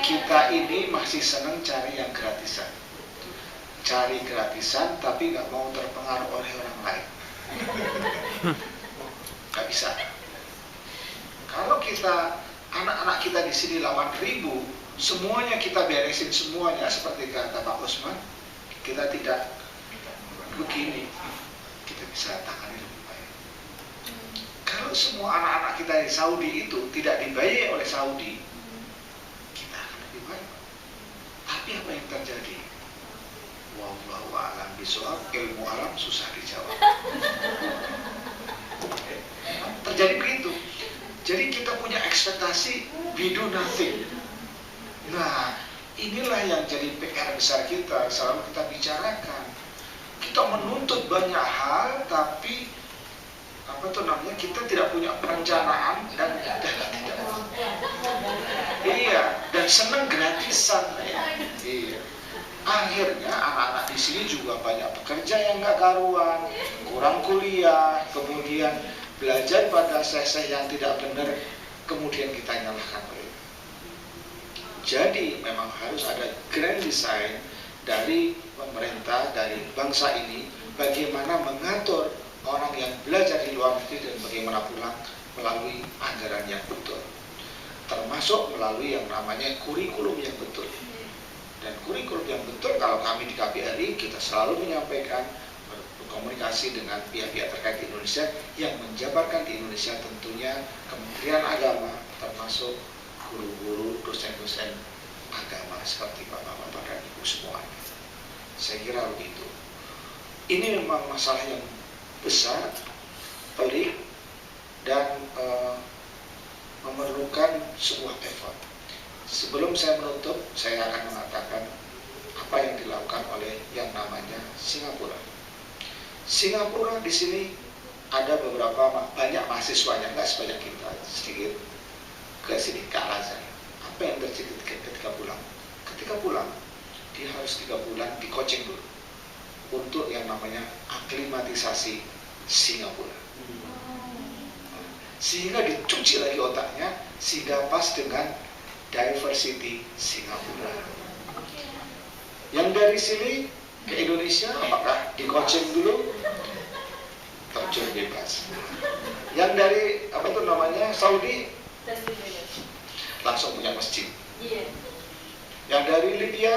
Kita ini masih senang cari yang gratisan. Cari gratisan tapi nggak mau terpengaruh oleh orang lain. Nggak bisa. Kalau kita anak-anak kita di sini 8.000, semuanya kita beresin semuanya seperti kata Pak Usman, kita tidak begini, kita bisa tangani lebih baik. Kalau semua anak-anak kita di Saudi itu tidak dibayar oleh Saudi, kita akan lebih baik. Tapi apa yang terjadi? Wallahu a'lam bishawab, ilmu alam susah dijawab. Terjadi begitu. Jadi kita punya ekspektasi we do nothing. Nah, inilah yang jadi PR besar kita, selalu kita bicarakan. Kita menuntut banyak hal, tapi apa tuh namanya, kita tidak punya perencanaan dan tidak. Iya, dan senang gratisan ya. Iya. Akhirnya anak-anak di sini juga banyak pekerja yang nggak karuan, kurang kuliah, kemudian belajar pada seseh yang tidak benar, kemudian kita nyalahkan mereka. Jadi memang harus ada grand design dari pemerintah, dari bangsa ini, bagaimana mengatur orang yang belajar di luar negeri dan bagaimana pulang melalui anggaran yang betul, termasuk melalui yang namanya kurikulum yang betul. Dan kurikulum yang betul, kalau kami di KBRI kita selalu menyampaikan, berkomunikasi dengan pihak-pihak terkait di Indonesia yang menjabarkan di Indonesia, tentunya Kementerian Agama, termasuk guru-guru, dosen-dosen agama seperti bapak-bapak dan ibu semuanya. Saya kira begitu. Ini memang masalah yang besar, pelik, dan memerlukan sebuah effort. Sebelum saya menutup, saya akan mengatakan apa yang dilakukan oleh yang namanya Singapura. Singapura di sini ada banyak mahasiswanya, nggak sebanyak kita, sedikit ke sini ke Al-Azhar. Apa yang terjadi ketika pulang? Ketika pulang, dia harus 3 bulan di coaching dulu untuk yang namanya aklimatisasi Singapura. Sehingga dicuci lagi otaknya, sehingga pas dengan diversity Singapura. Yang dari sini ke Indonesia, apakah di coaching dulu? Terjun bebas. Yang dari apa tuh namanya Saudi, langsung punya masjid. Yang dari Libya,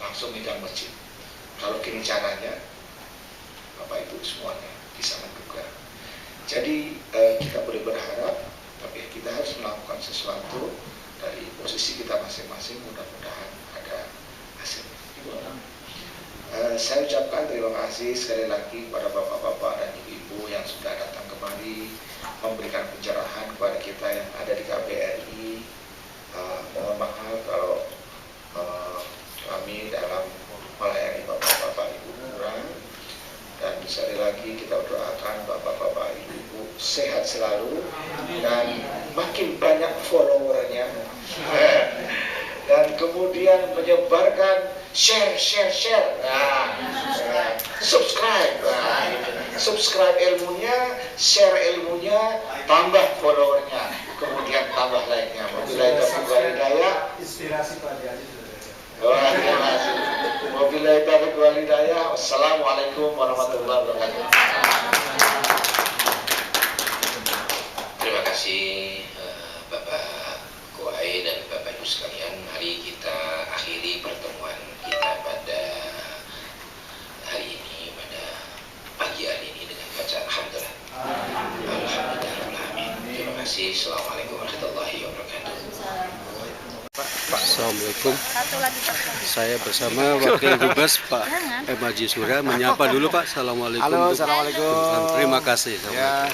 langsung megang masjid. Kalau gini caranya, Bapak Ibu semuanya bisa menduga. Jadi kita boleh berharap, tapi kita harus melakukan sesuatu dari posisi kita masing-masing, mudah-mudahan ada hasil. Saya ucapkan terima kasih sekali lagi kepada bapak-bapak dan ibu-ibu yang sudah datang kemari memberikan pencerahan kepada kita yang ada di KBRI. Mohon maaf kalau kami dalam melayani bapak-bapak ibu kurang, dan sekali lagi kita doakan bapak-bapak ibu sehat selalu dan makin banyak followernya, dan kemudian menyebarkan share, nah, subscribe, subscribe ilmunya, share ilmunya, tambah followernya, kemudian tambah like-nya. Wabillahi taufiq wal hidayah. Inspirasi Pak Adi. Wabillahi taufiq wal hidayah. Wassalamualaikum warahmatullahi wabarakatuh. Terima kasih Bapak Kuai dan Bapak Ibu sekalian. Mari kita akhiri pertemuan kita pada hari ini, pada pagi hari ini dengan bacaan Alhamdulillah. Alhamdulillah. Terima kasih. Assalamualaikum warahmatullahi wabarakatuh. Assalamualaikum. Saya bersama Wakil Dubes Pak M. Haji Surya menyapa dulu Pak. Assalamualaikum. Halo, assalamualaikum. Terima kasih. Ya.